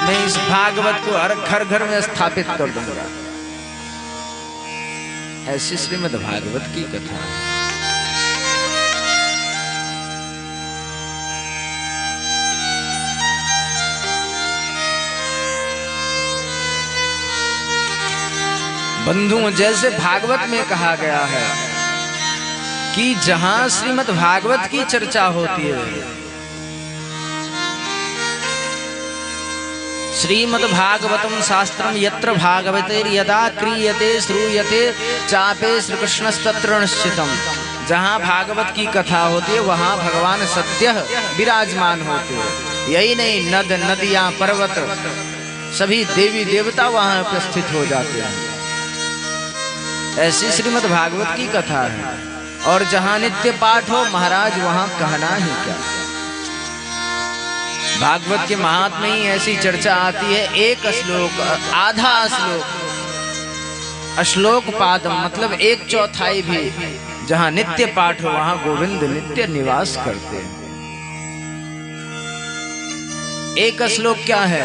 मैं इस भागवत को हर घर घर में स्थापित कर दूंगा। ऐसी श्रीमद् भागवत की कथा। बंधुओं, जैसे भागवत में कहा गया है कि जहां श्रीमद् भागवत की चर्चा होती है, श्रीमद्भागवतम शास्त्रम यत्र भागवते यदा क्रियते श्रूयते चापे श्री कृष्णस्तत्र निश्चितम। जहाँ भागवत की कथा होती है वहाँ भगवान सद्य विराजमान होते हैं। यही नहीं, नद नदियाँ पर्वत सभी देवी देवता वहाँ उपस्थित हो जाते हैं। ऐसी श्रीमद्भागवत की कथा है। और जहाँ नित्य पाठ हो महाराज वहाँ कहना ही क्या। भागवत के महात्म्य ही ऐसी चर्चा आती है। एक श्लोक, आधा श्लोक, श्लोक पादम मतलब 1/4 भी जहां नित्य पाठ हो वहां गोविंद नित्य निवास करते हैं। एक श्लोक क्या है?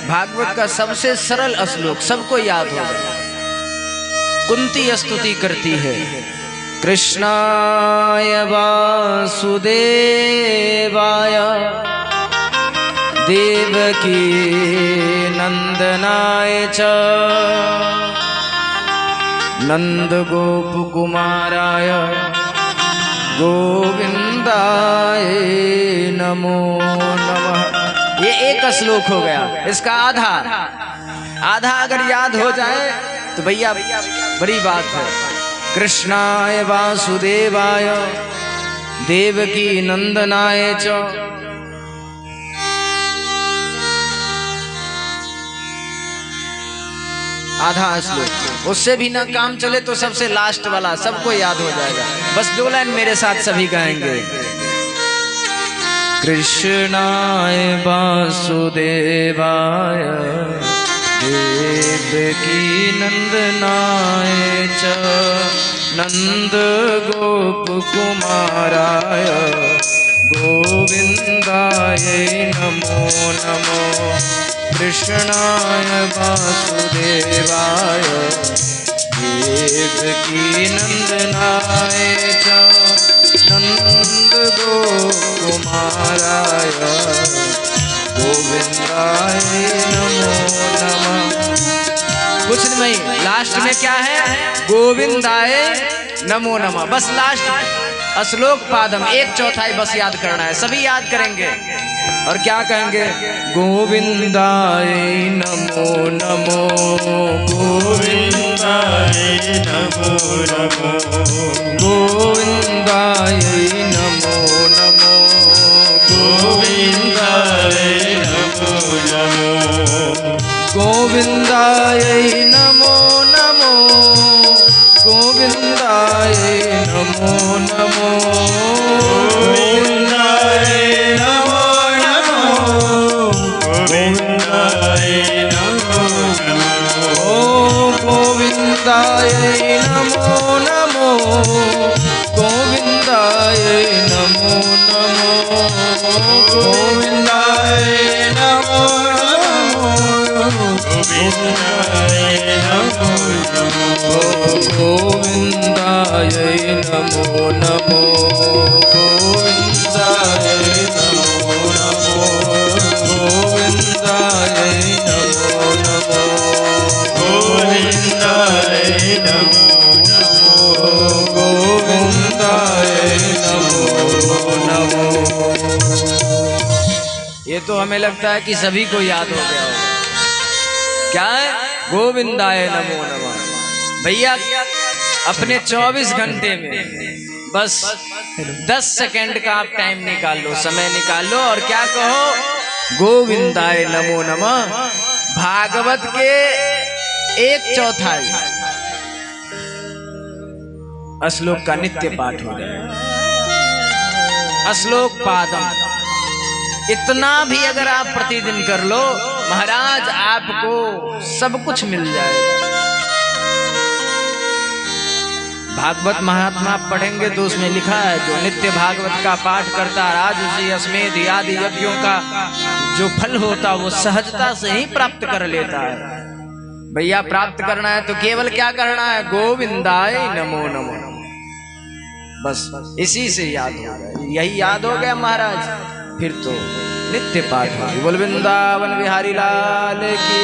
भागवत का सबसे सरल श्लोक, सबको याद होगा। कुंती स्तुति करती है, कृष्णाय वासुदेवाय देवकी नंदनाय च नंद गोप कुमाराय गोविंदाय नमो नमः। ये एक श्लोक हो गया। इसका आधा अगर याद हो जाए तो भैया बड़ी बात है। कृष्णाय वासुदेवाय देवकी नंदनाय च। आधा श्लोक, उससे भी ना काम चले तो सबसे लास्ट वाला सबको याद हो जाएगा। बस 2 लाइन मेरे साथ सभी गाएंगे। कृष्णाय वासुदेवाय देवकी नंदनाय च नंद गोप कुमाराय गोविंदाय नमो नमो। कृष्णाय वासुदेवाय देवकी नंदनाय च नंद गोप कुमाराय गोविंदाय नमो नमः। कुछ नहीं, लास्ट में क्या है? गोविंदाय नमो नमः। बस लास्ट श्लोक पादम 1/4 बस याद करना है। सभी याद करेंगे और क्या कहेंगे? गोविंदाय नमो नमो गोविंदाय नमो नमो गोविंदाय नमो नमो गोविंदाय नमो नमो गोविंदाय नमो नमो गोविंदाय नमो नमो गोविंदाय नमो गोविंदाय नमो नमो गोविंदाय नमो नमो गोविंदाय नमो नमो गोविंदाय नमो नमो गोविंदाय नमो नमो गोविंदाय नमो नमो गोविंदाय नमो नमो गोविंदाय नमो नमो गोविंदाय नमो नमो गोविंदाय नमो नमो। ये तो हमें लगता है कि सभी को याद हो गया होगा। क्या है? गोविंदाय नमो नमः। भैया अपने 24 घंटे में बस 10 सेकंड का आप टाइम निकाल लो, समय निकाल लो और क्या कहो? गोविंदाय नमो नमः। भागवत के 1/4 श्लोक का नित्य पाठ हो जाए। श्लोक पादम इतना भी अगर आप प्रतिदिन कर लो महाराज आपको सब कुछ मिल जाएगा। भागवत महात्मा पढ़ेंगे तो उसमें लिखा है जो नित्य भागवत का पाठ करता राजसी अश्मेध आदि यज्ञों का जो फल होता वो सहजता से ही प्राप्त कर लेता है। भैया प्राप्त करना है तो केवल क्या करना है, गोविंदाय नमो नमो, बस इसी से याद हो गया। यही याद हो गया महाराज, फिर तो नित्य पाठ होगी। बोल वृंदावन बिहारी लाल की।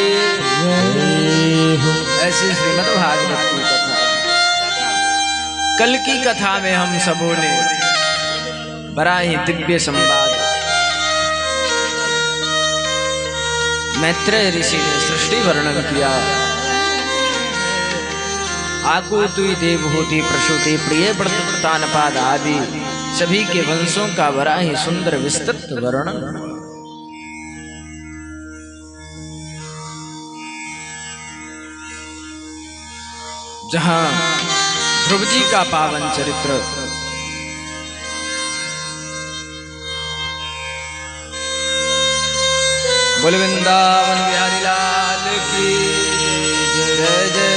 ऐसी श्रीमद् भागवत की कथा, कल की कथा में हम सबों ने बड़ा ही दिव्य संवाद, मैत्रेय ऋषि ने सृष्टि वर्णन किया। आकुतुई देवहूति प्रसूति प्रिय व्रतानपाद आदि सभी के वंशों का बड़ा ही सुंदर विस्तृत वर्णन। जहां ध्रुव जी का पावन चरित्र, बोल वृंदावन बिहारी लाल की जय जय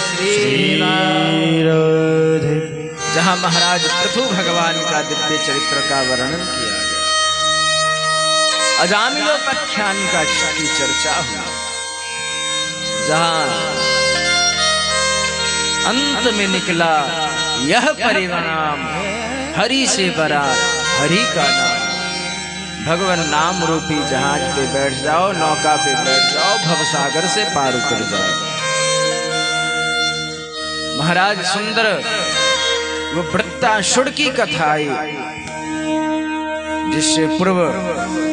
श्री राधे। जहां महाराज पृथु भगवान का दिव्य चरित्र का वर्णन किया गया, अजामिलोपाख्यान की चर्चा हुई, जहां अंत में निकला यह परिणाम, हरि से बड़ा हरि का नाम। भगवान नाम रूपी जहाज पे बैठ जाओ, नौका पे बैठ जाओ, भवसागर से पार उतर जाओ। महाराज सुंदर वो वृत्तासुर की कथा आई, जिससे पूर्व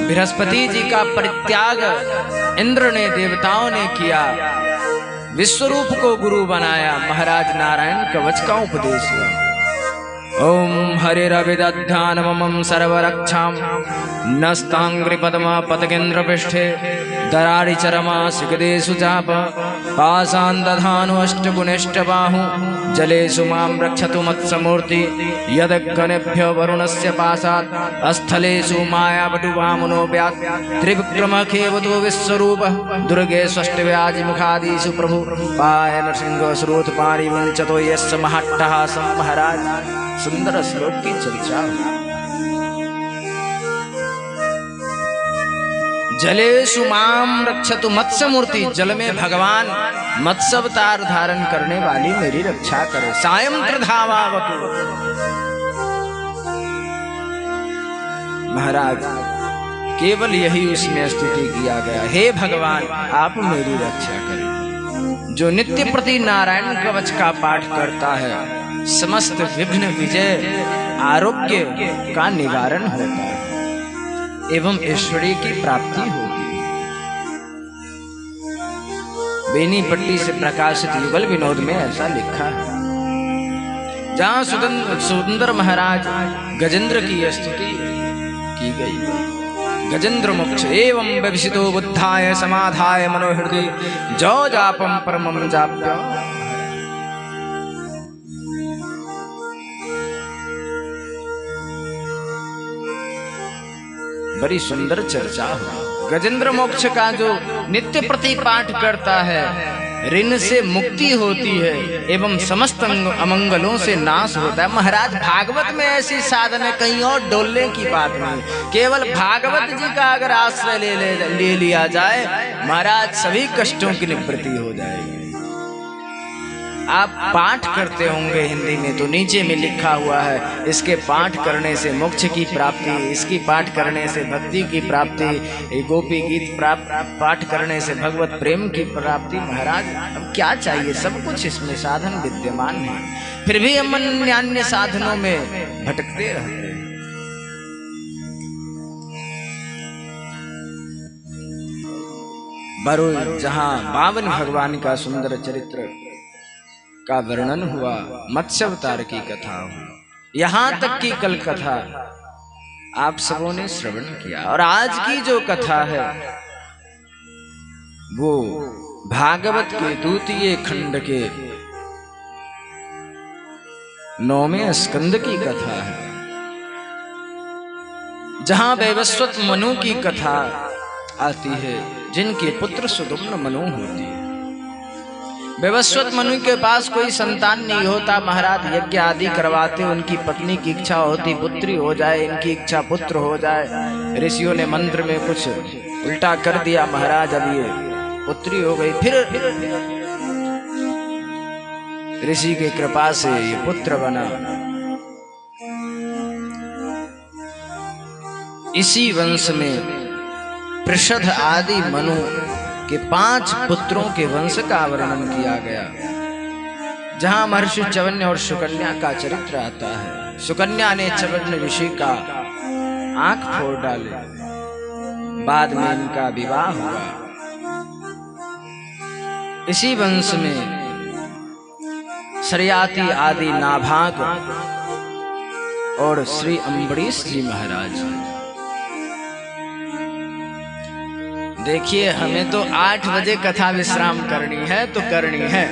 बृहस्पति जी का परित्याग इंद्र ने, देवताओं ने किया, विश्वरूप को गुरु बनाया, महाराज नारायण कवच का उपदेश हुआ। ओम हरिरविदध्यानमं सर्वरक्षां नस्तांग्रिपद्मा पतकेन्द्र पृष्ठे दरारि चरमा सिगदेषु चाप पाशान् दधानो अष्टगुणेष्टबाहु जलेषु मां रक्षतु मत्समूर्ति यदग्नेभ्यो वरुणस्य पाशात् स्थलेषु मायावटुवामनो व्यात् त्रिविक्रमखेवतो विश्वरूपः दुर्गे षष्ठव्याजिमुखादिषु प्रभु पाय नृसिंहस्रोतपाणिमुञ्चतो यस्य महाट्टहासं। महाराज सुंदर श्लोक की चर्चा। जलेषु माम रक्षतु मत्स्य मूर्ति, जल में भगवान मत्स्य अवतार धारण करने वाली मेरी रक्षा करे। सायं त्रिधावावतु। महाराज केवल यही उसमें स्तुति किया गया, हे भगवान आप मेरी रक्षा करें। जो नित्य प्रति नारायण कवच का पाठ करता है, समस्त विघ्न विजय आरोग्य का निवारण होता है एवं ऐश्वर्य की प्राप्ति होती है। बेनीपट्टी से प्रकाशित युगल विनोद में ऐसा लिखा है। जहां सुंदर महाराज गजेंद्र की स्तुति की गई। गजेंद्र मोक्ष एवं विभसितो बुद्धाय समाधाय मनोहृदय जो जापम परमम जाप्य। बड़ी सुंदर चर्चा हो। गजेंद्र मोक्ष का जो नित्य प्रति पाठ करता है, ऋण से मुक्ति होती है एवं समस्त अमंगलों से नाश होता है। महाराज भागवत में ऐसी साधन है, कहीं और डोलने की बात नहीं। केवल भागवत जी का अगर आश्रय ले लिया जाए, महाराज सभी कष्टों की निवृत्ति हो जाएगी। आप पाठ करते होंगे हिंदी में, तो नीचे में लिखा हुआ है इसके पाठ करने से मोक्ष की प्राप्ति, इसकी पाठ करने से भक्ति की प्राप्ति, गोपी गीत पाठ करने से भगवत प्रेम की प्राप्ति। महाराज अब क्या चाहिए, सब कुछ इसमें साधन विद्यमान है, फिर भी हम अन्य साधनों में भटकते रहते हैं। बरुल जहां बावन भगवान का सुंदर चरित्र का वर्णन हुआ, मत्स्य अवतार की कथा हुई, यहां तक की कल कथा आप सबों ने श्रवण किया। और आज की जो कथा है वो भागवत के द्वितीय खंड के 9वें स्कंद की कथा है, जहां वैवस्वत मनु की कथा आती है, जिनके पुत्र सुदुम्न मनु होती है। विवस्वत मनु के पास कोई संतान नहीं होता। महाराज यज्ञ आदि करवाते, उनकी पत्नी की इच्छा होती पुत्री हो जाए, इनकी इच्छा पुत्र हो जाए। ऋषियों ने मंत्र में कुछ उल्टा कर दिया महाराज, अब ये पुत्री हो गई। फिर ऋषि की कृपा से ये पुत्र बना। इसी वंश में पृषद आदि मनु के 5 पुत्रों के वंश का वर्णन किया गया, जहां महर्षि च्यवन्य और सुकन्या का चरित्र आता है। सुकन्या ने च्यवन्य ऋषि का आंख फोड़ डाले, बाद में इनका विवाह हुआ। इसी वंश में शर्याती आदि नाभाग और श्री अम्बरीश जी महाराज। देखिए, हमें तो 8 बजे कथा विश्राम करनी है तो करनी है।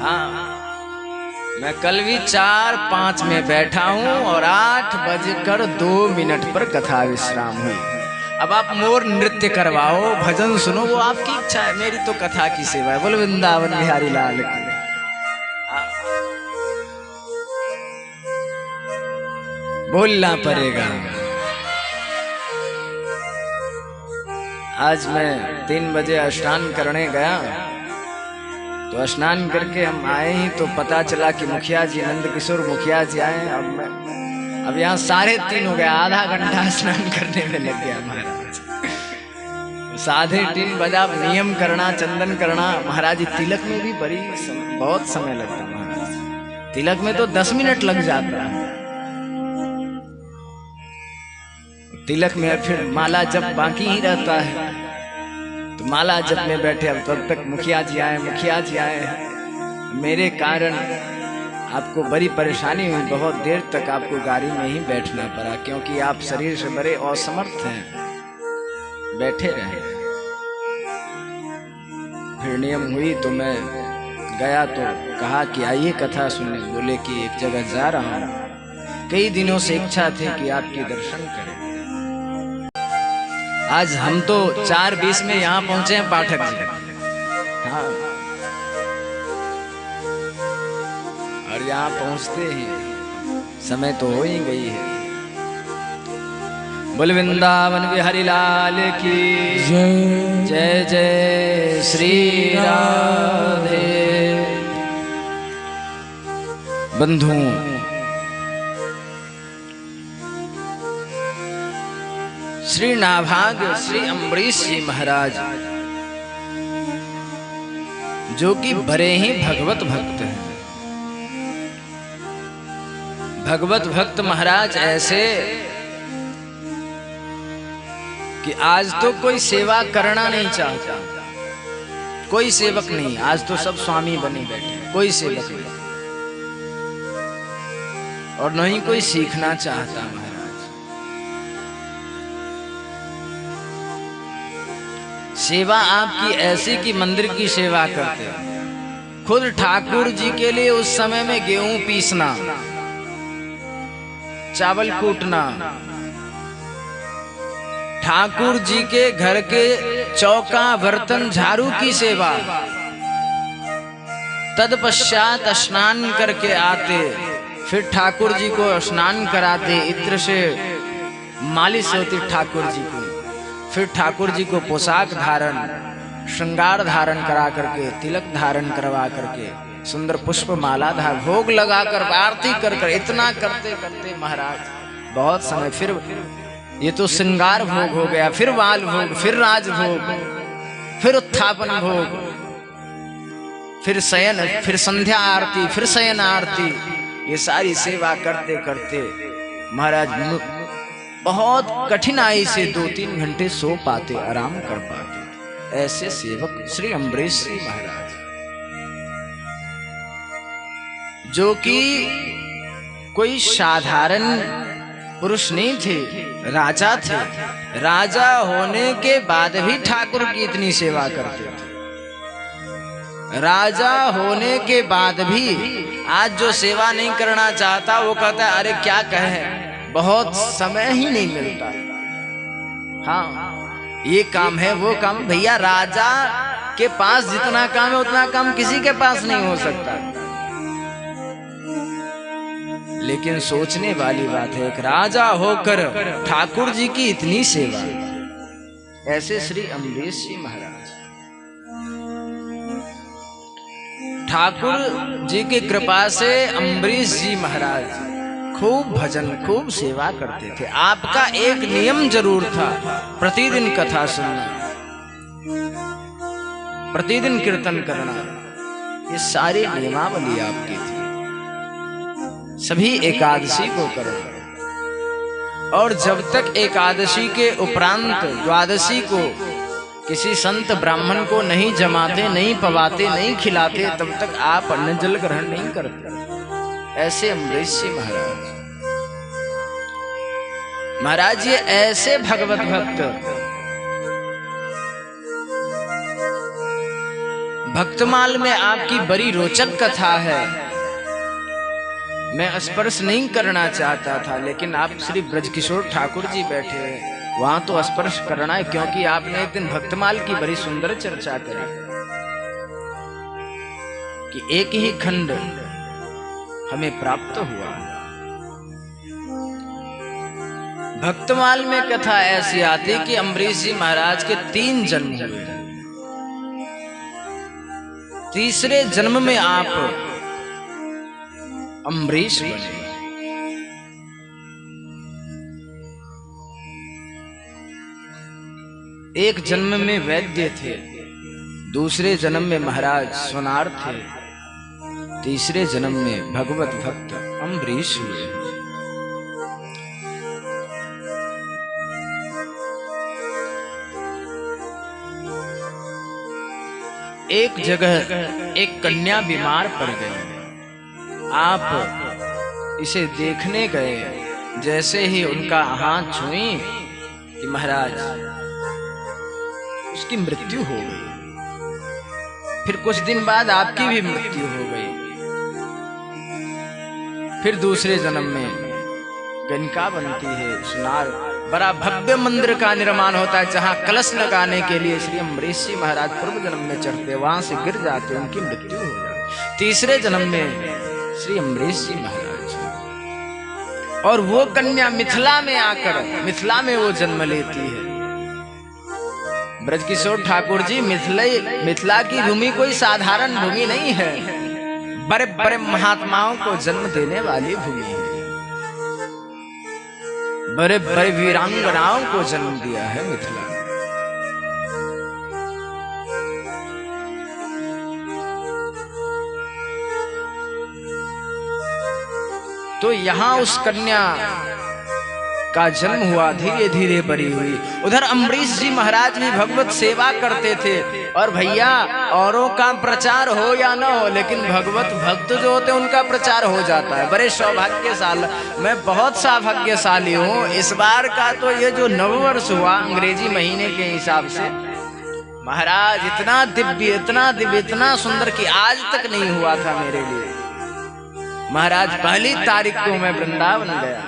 हाँ, मैं कल भी 4-5 में बैठा हूं और 8:02 पर कथा विश्राम हुई। अब आप मोर नृत्य करवाओ, भजन सुनो, वो आपकी इच्छा है, मेरी तो कथा की सेवा है। बोल वृंदावन बिहारी लाल की। बोलना पड़ेगा। आज मैं 3 बजे स्नान करने गया, तो स्नान करके हम आए ही तो पता चला कि मुखिया जी, नंद किशोर मुखिया जी आए। अब यहाँ 3:30 हो गया, आधा घंटा स्नान करने में लग गया महाराज। 3:30 बजा नियम करना, चंदन करना। महाराज तिलक में भी बहुत समय लगता है महाराज। तिलक में तो 10 मिनट लग जाता है। तिलक में फिर माला जप बाकी ही रहता है, तो माला जप में बैठे। अब तब तक मुखिया जी आए। मेरे कारण आपको बड़ी परेशानी हुई, बहुत देर तक आपको गाड़ी में ही बैठना पड़ा, क्योंकि आप शरीर से बड़े असमर्थ हैं। बैठे रहे। फिर नियम हुई तो मैं गया, तो कहा कि आइए कथा सुनने। बोले कि एक जगह जा रहा हूँ, कई दिनों से इच्छा थी कि आपके दर्शन करें। आज हम तो 4:20 में यहाँ पहुंचे हैं पाठक जी। हाँ, और यहाँ पहुंचते ही समय तो हो ही गई है। बोल वृंदावन बिहारी लाल की जय। जय जय श्री राधे। बंधुओं, श्री नाभाग श्री अम्बरीश जी महाराज, जो कि बड़े ही भगवत भक्त हैं। भगवत भक्त महाराज ऐसे कि आज तो कोई सेवा करना नहीं चाहता, कोई सेवक नहीं। आज तो सब स्वामी बने बैठे, कोई सेवक नहीं, और न ही कोई सीखना चाहता महाराज। सेवा आपकी ऐसी कि मंदिर की सेवा करते। खुद ठाकुर जी के लिए उस समय में गेहूं पीसना, चावल कूटना, ठाकुर जी के घर के चौका बर्तन झाड़ू की सेवा। तत्पश्चात स्नान करके आते, फिर ठाकुर जी को स्नान कराते, इत्र से मालिश होती ठाकुर जी को। फिर ठाकुर जी को पोशाक धारण, श्रृंगार धारण करा करके, तिलक धारण करवा करके, सुंदर पुष्प माला धारण, भोग लगाकर, आरती कर कर, इतना करते करते महाराज बहुत समय। फिर ये तो श्रृंगार भोग हो गया, फिर बाल भोग, फिर राज भोग, फिर उत्थापन भोग, फिर शयन, फिर संध्या आरती, फिर शयन आरती। ये सारी सेवा करते करते महाराज बहुत कठिनाई से 2-3 घंटे सो पाते, आराम कर पाते। ऐसे सेवक श्री अम्बरीश जी महाराज, जो कि कोई साधारण पुरुष नहीं थे, राजा थे। राजा होने के बाद भी ठाकुर की इतनी सेवा करते थे। राजा होने के बाद भी आज जो सेवा नहीं करना चाहता, वो कहता है अरे क्या कहे, बहुत समय ही नहीं मिलता। हाँ, ये काम है, वो काम। भैया राजा के पास जितना काम है उतना काम किसी के पास नहीं हो सकता। लेकिन सोचने वाली बात है, एक राजा होकर ठाकुर जी की इतनी सेवा। ऐसे श्री अम्बरीश जी महाराज ठाकुर जी की कृपा से अम्बरीश जी महाराज खूब भजन खूब सेवा करते थे। आपका एक नियम जरूर था, प्रतिदिन कथा सुनना, प्रतिदिन कीर्तन करना। ये सारी नियमावली आपकी थी। सभी एकादशी को करना, और जब तक एकादशी के उपरांत द्वादशी को किसी संत ब्राह्मण को नहीं जमाते, नहीं पवाते, नहीं खिलाते, तब तक आप अन्न जल ग्रहण नहीं करते। ऐसे अम्बरीश जी महाराज ये ऐसे भगवत भक्त, भक्तमाल में आपकी बड़ी रोचक कथा है। मैं स्पर्श नहीं करना चाहता था, लेकिन आप श्री ब्रजकिशोर ठाकुर जी बैठे हैं, वहां तो स्पर्श करना है, क्योंकि आपने एक दिन भक्तमाल की बड़ी सुंदर चर्चा करी कि एक ही खंड हमें प्राप्त हुआ। भक्तमाल में कथा ऐसी आती कि अम्बरीश जी महाराज के 3 जन्म हुए। तीसरे जन्म में आप अम्बरीश बने। एक जन्म में वैद्य थे, दूसरे जन्म में महाराज सोनार थे, तीसरे जन्म में भगवत भक्त अम्बरीश हुए। एक जगह एक कन्या बीमार पड़ गई। आप इसे देखने गए, जैसे ही उनका हाथ छुई कि महाराज उसकी मृत्यु हो गई। फिर कुछ दिन बाद आपकी भी मृत्यु हो गई। फिर दूसरे जन्म में गणिका बनती है, सुनार बड़ा भव्य मंदिर का निर्माण होता है, जहां कलश लगाने के लिए श्री अम्बरीश जी महाराज पूर्व जन्म में चढ़ते, वहां से गिर जाते, उनकी मृत्यु हो जाती। तीसरे जन्म में श्री अम्बरीश जी महाराज, और वो कन्या मिथिला में आकर मिथिला में वो जन्म लेती है। ब्रजकिशोर ठाकुर जी मिथिला की भूमि कोई साधारण भूमि नहीं है, बड़े बड़े महात्माओं को जन्म देने वाली भूमि है, बड़े बड़े वीरांगनाओं को जन्म दिया है मिथिला। तो यहां उस कन्या का जन्म हुआ, धीरे धीरे बड़ी हुई। उधर अम्बरीश जी महाराज भी भगवत सेवा करते थे। और भैया, औरों का प्रचार हो या ना हो, लेकिन भगवत भक्त जो होते हैं उनका प्रचार हो जाता है। बड़े सौभाग्यशाली, मैं बहुत सौभाग्यशाली हूँ। इस बार का तो ये जो नववर्ष हुआ अंग्रेजी महीने के हिसाब से, महाराज इतना दिव्य, इतना दिव्य, इतना सुंदर कि आज तक नहीं हुआ था मेरे लिए। महाराज पहली तारीख को मैं वृंदावन गया,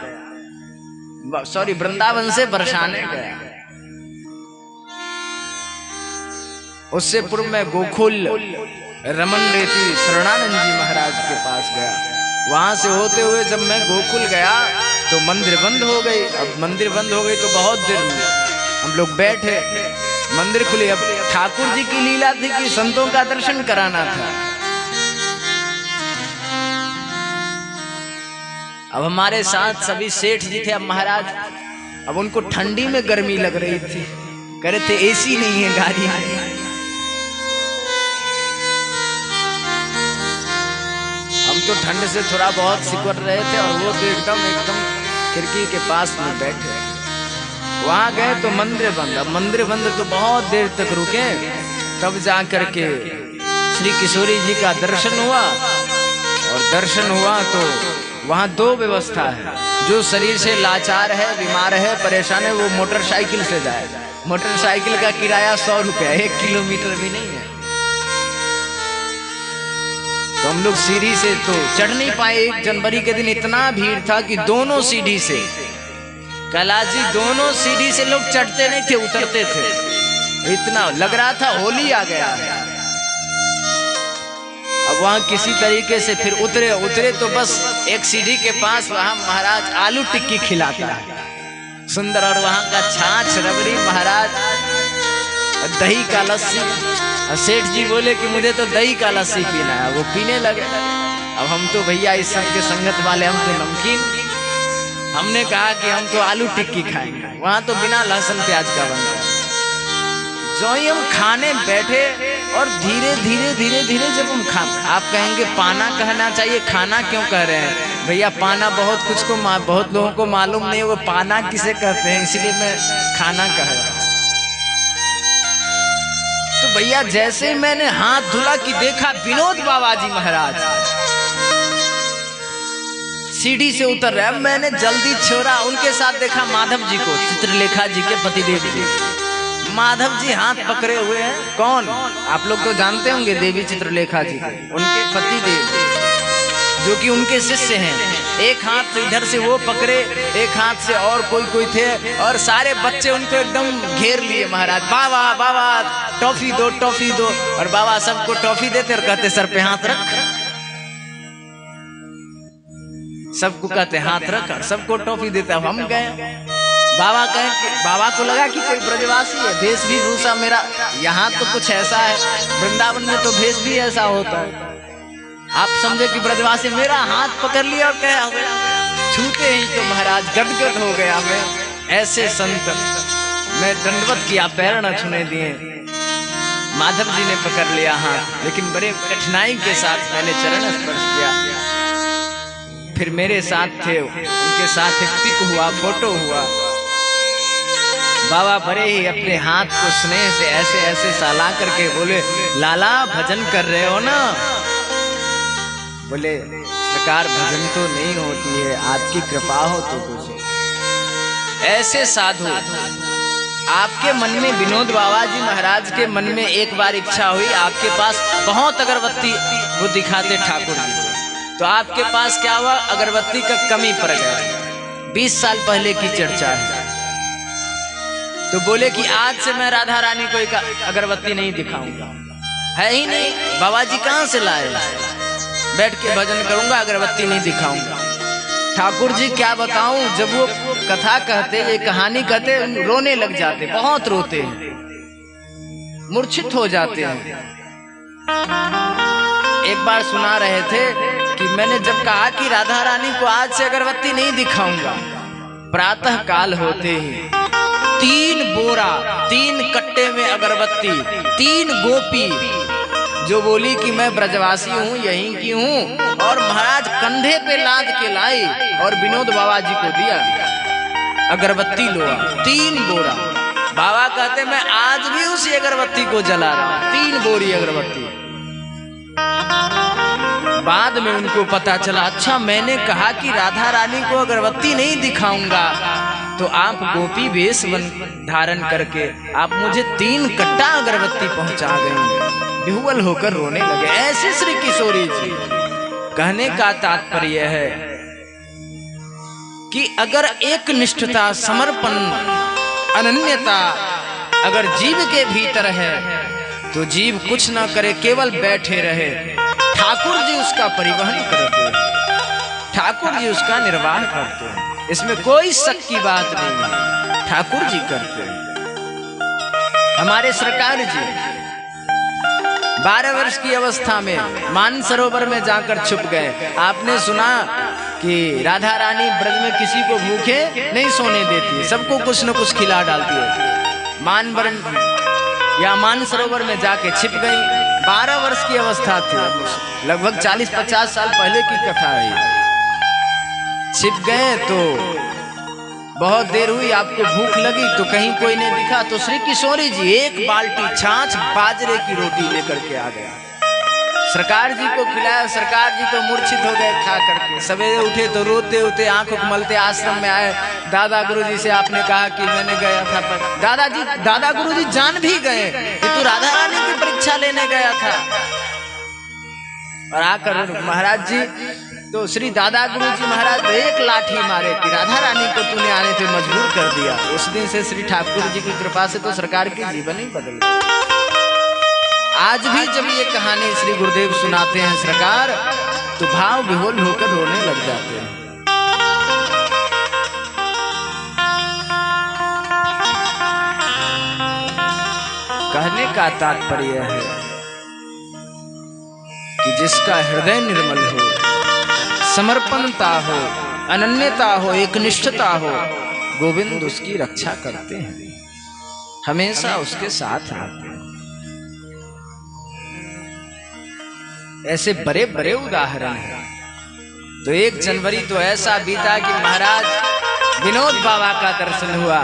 वृंदावन से बरसाने गया। उससे पूर्व में गोकुल रमन रेती शरणानंद जी महाराज के पास गया। वहां से होते हुए जब मैं गोकुल गया तो मंदिर बंद हो गई। अब मंदिर बंद हो गई तो बहुत देर हम लोग बैठे, मंदिर खुली। अब ठाकुर जी की लीला थी कि संतों का दर्शन कराना था। अब हमारे साथ सभी सेठ जी थे। अब महाराज, अब उनको ठंडी में गर्मी लग रही थी, कह रहे थे एसी नहीं है गाड़ी में। हम तो ठंड से थोड़ा बहुत सिकुड़ रहे थे और वो तो एकदम खिड़की के पास में बैठे। वहां गए तो मंदिर बंद। अब मंदिर बंद तो बहुत देर तक रुके, तब जा करके श्री किशोरी जी का दर्शन हुआ। और दर्शन हुआ तो वहां 2 व्यवस्था है। जो शरीर से लाचार है, बीमार है, परेशान है, वो मोटरसाइकिल से जाए। मोटरसाइकिल का किराया 100 रुपया, 1 किलोमीटर भी नहीं है। तो हम लोग सीढ़ी से तो चढ़ नहीं पाए। 1 जनवरी के दिन इतना भीड़ था कि दोनों सीढ़ी से, कैलाश जी, दोनों सीढ़ी से लोग चढ़ते नहीं थे, उतरते थे। इतना लग रहा था होली आ गया। अब वहां किसी तरीके से फिर उतरे तो बस एक सीढ़ी के पास वहां महाराज आलू टिक्की खिलाता है सुंदर, और वहां का छाछ रबड़ी महाराज, दही का लस्सी। सेठ जी बोले कि मुझे तो दही का लस्सी पीना है, वो पीने लगे। अब हम तो भैया इस सब के संगत वाले, हम तो नमकीन, हमने कहा कि हम तो आलू टिक्की खाएंगे। वहां तो बिना लहसुन प्याज का बनता है। जो ही हम खाने बैठे और धीरे धीरे जब हम आप कहेंगे पाना कहना चाहिए, खाना क्यों कह रहे हैं भैया? पाना बहुत लोगों को मालूम नहीं, वो पाना किसे कहते हैं, इसलिए मैं खाना कह रहा हूं। तो भैया जैसे ही मैंने हाथ धुला कि देखा विनोद बाबा जी महाराज सीढ़ी से उतर रहे। मैंने जल्दी छोड़ा, उनके साथ देखा माधव जी को, चित्रलेखा जी के पतिदेव जी। माधव जी हाथ पकड़े हुए हैं। कौन? आप लोग तो जानते होंगे, देवी चित्रलेखा जी, उनके पतिदेव जो कि उनके शिष्य हैं। एक हाथ इधर से वो पकड़े, एक हाथ से और कोई थे, और सारे बच्चे उनको एकदम घेर लिए। महाराज बाबा बाबा टॉफी दो टॉफी दो, और बाबा सबको टॉफी देते और कहते सर पे हाथ रख। सबको कहते हाथ रख, और सबको टॉफी देते। अब हम गए, बाबा कहे, बाबा को लगा कि कोई ब्रजवासी है, भेष भी भूषा मेरा यहाँ तो कुछ ऐसा है, वृंदावन में तो भेष भी ऐसा होता है। आप समझे कि ब्रजवासी, मेरा हाथ पकड़ लिया और कहे, छूते ही तो महाराज गदगद हो गया मैं। ऐसे संत, मैं दंडवत किया, पैर न छूने दिए। माधव जी ने पकड़ लिया हाथ, लेकिन बड़े कठिनाई के साथ मैंने चरण स्पर्श किया। फिर मेरे साथ थे, उनके साथ एक पिक हुआ, फोटो हुआ। बाबा बड़े ही अपने हाथ को स्नेह से ऐसे साला करके बोले, लाला भजन कर रहे हो ना? बोले सरकार भजन तो नहीं होती है, आपकी कृपा हो तो कुछ। ऐसे साधु आपके मन में, विनोद बाबा जी महाराज के मन में एक बार इच्छा हुई, आपके पास बहुत अगरबत्ती वो दिखाते ठाकुर जी को, तो आपके पास क्या हुआ, अगरबत्ती का कमी पड़ गया। 20 साल पहले की चर्चा है। तो बोले कि आज से मैं राधा रानी को एक अगरबत्ती नहीं दिखाऊंगा, है ही नहीं। बाबा जी कहाँ से लाए? बैठ के भजन करूंगा, अगरबत्ती नहीं दिखाऊंगा। ठाकुर जी क्या बताऊं, जब वो कथा कहते, ये कहानी कहते, रोने लग जाते, बहुत रोते हैं, मूर्छित हो जाते हैं। एक बार सुना रहे थे कि मैंने जब कहा कि राधा रानी को आज से अगरबत्ती नहीं दिखाऊंगा, प्रातः काल होते ही 3 बोरा 3 कट्टे में अगरबत्ती, 3 गोपी जो बोली कि मैं ब्रजवासी हूँ, यहीं की हूँ, और महाराज कंधे पे लाद के लाई और विनोद बाबा जी को दिया। अगरबत्ती लो, 3 बोरा। बाबा कहते मैं आज भी उसी अगरबत्ती को जला रहा हूँ, 3 बोरी अगरबत्ती। बाद में उनको पता चला, अच्छा मैंने कहा कि राधा रानी को अगरबत्ती नहीं दिखाऊंगा, तो आप गोपी वेश धारण करके आप मुझे 3 कट्टा अगरबत्ती पहुंचा गए। विह्वल होकर रोने लगे। ऐसे श्री किशोरी जी। कहने का तात्पर्य है कि अगर एक निष्ठता, समर्पण, अनन्यता अगर जीव के भीतर है, तो जीव कुछ ना करे, केवल बैठे रहे, ठाकुर जी उसका परिवहन करते हैं, ठाकुर जी उसका निर्वाह करते हैं। इसमें कोई शक की बात नहीं है, ठाकुर जी करते हैं। हमारे सरकार जी 12 वर्ष की अवस्था में मानसरोवर में जाकर छुप गए। आपने सुना कि राधा रानी ब्रज में किसी को भूखे नहीं सोने देती, सबको कुछ न कुछ खिला डालती है। मानसरोवर में जाके छिप गई। 12 वर्ष की अवस्था थी, लगभग 40-50 साल पहले की कथा है। छिप गए तो बहुत देर हुई, आपको भूख लगी तो कहीं कोई नहीं दिखा, तो श्री किशोरी जी 1 बाल्टी छाछ बाजरे की रोटी लेकर के आ गया। सरकार जी को खिलाया। सरकार जी तो मूर्छित हो गए खा करके। सवेरे उठे तो रोते रोते आंख मलते आश्रम में आए। दादा गुरुजी से आपने कहा कि मैंने गया था, पर दादा गुरुजी जान भी गए कि तू राधा रानी की परीक्षा लेने गया था। और आकर महाराज जी तो श्री दादा गुरु जी महाराज एक लाठी मारे कि राधा रानी को तूने आने पे मजबूर कर दिया। उस दिन से श्री ठाकुर जी की कृपा से तो सरकार की जीवन ही बदल गई। आज भी जब ये कहानी श्री गुरुदेव सुनाते हैं सरकार, तो भाव विहोल होकर रोने लग जाते हैं। कहने का तात्पर्य है कि जिसका हृदय निर्मल हो, समर्पणता हो, अनन्यता हो, एकनिष्ठता हो, गोविंद उसकी रक्षा करते हैं, हमेशा उसके साथ रहते हैं। ऐसे बड़े बड़े उदाहरण हैं। तो 1 जनवरी तो ऐसा बीता कि महाराज विनोद बाबा का दर्शन हुआ।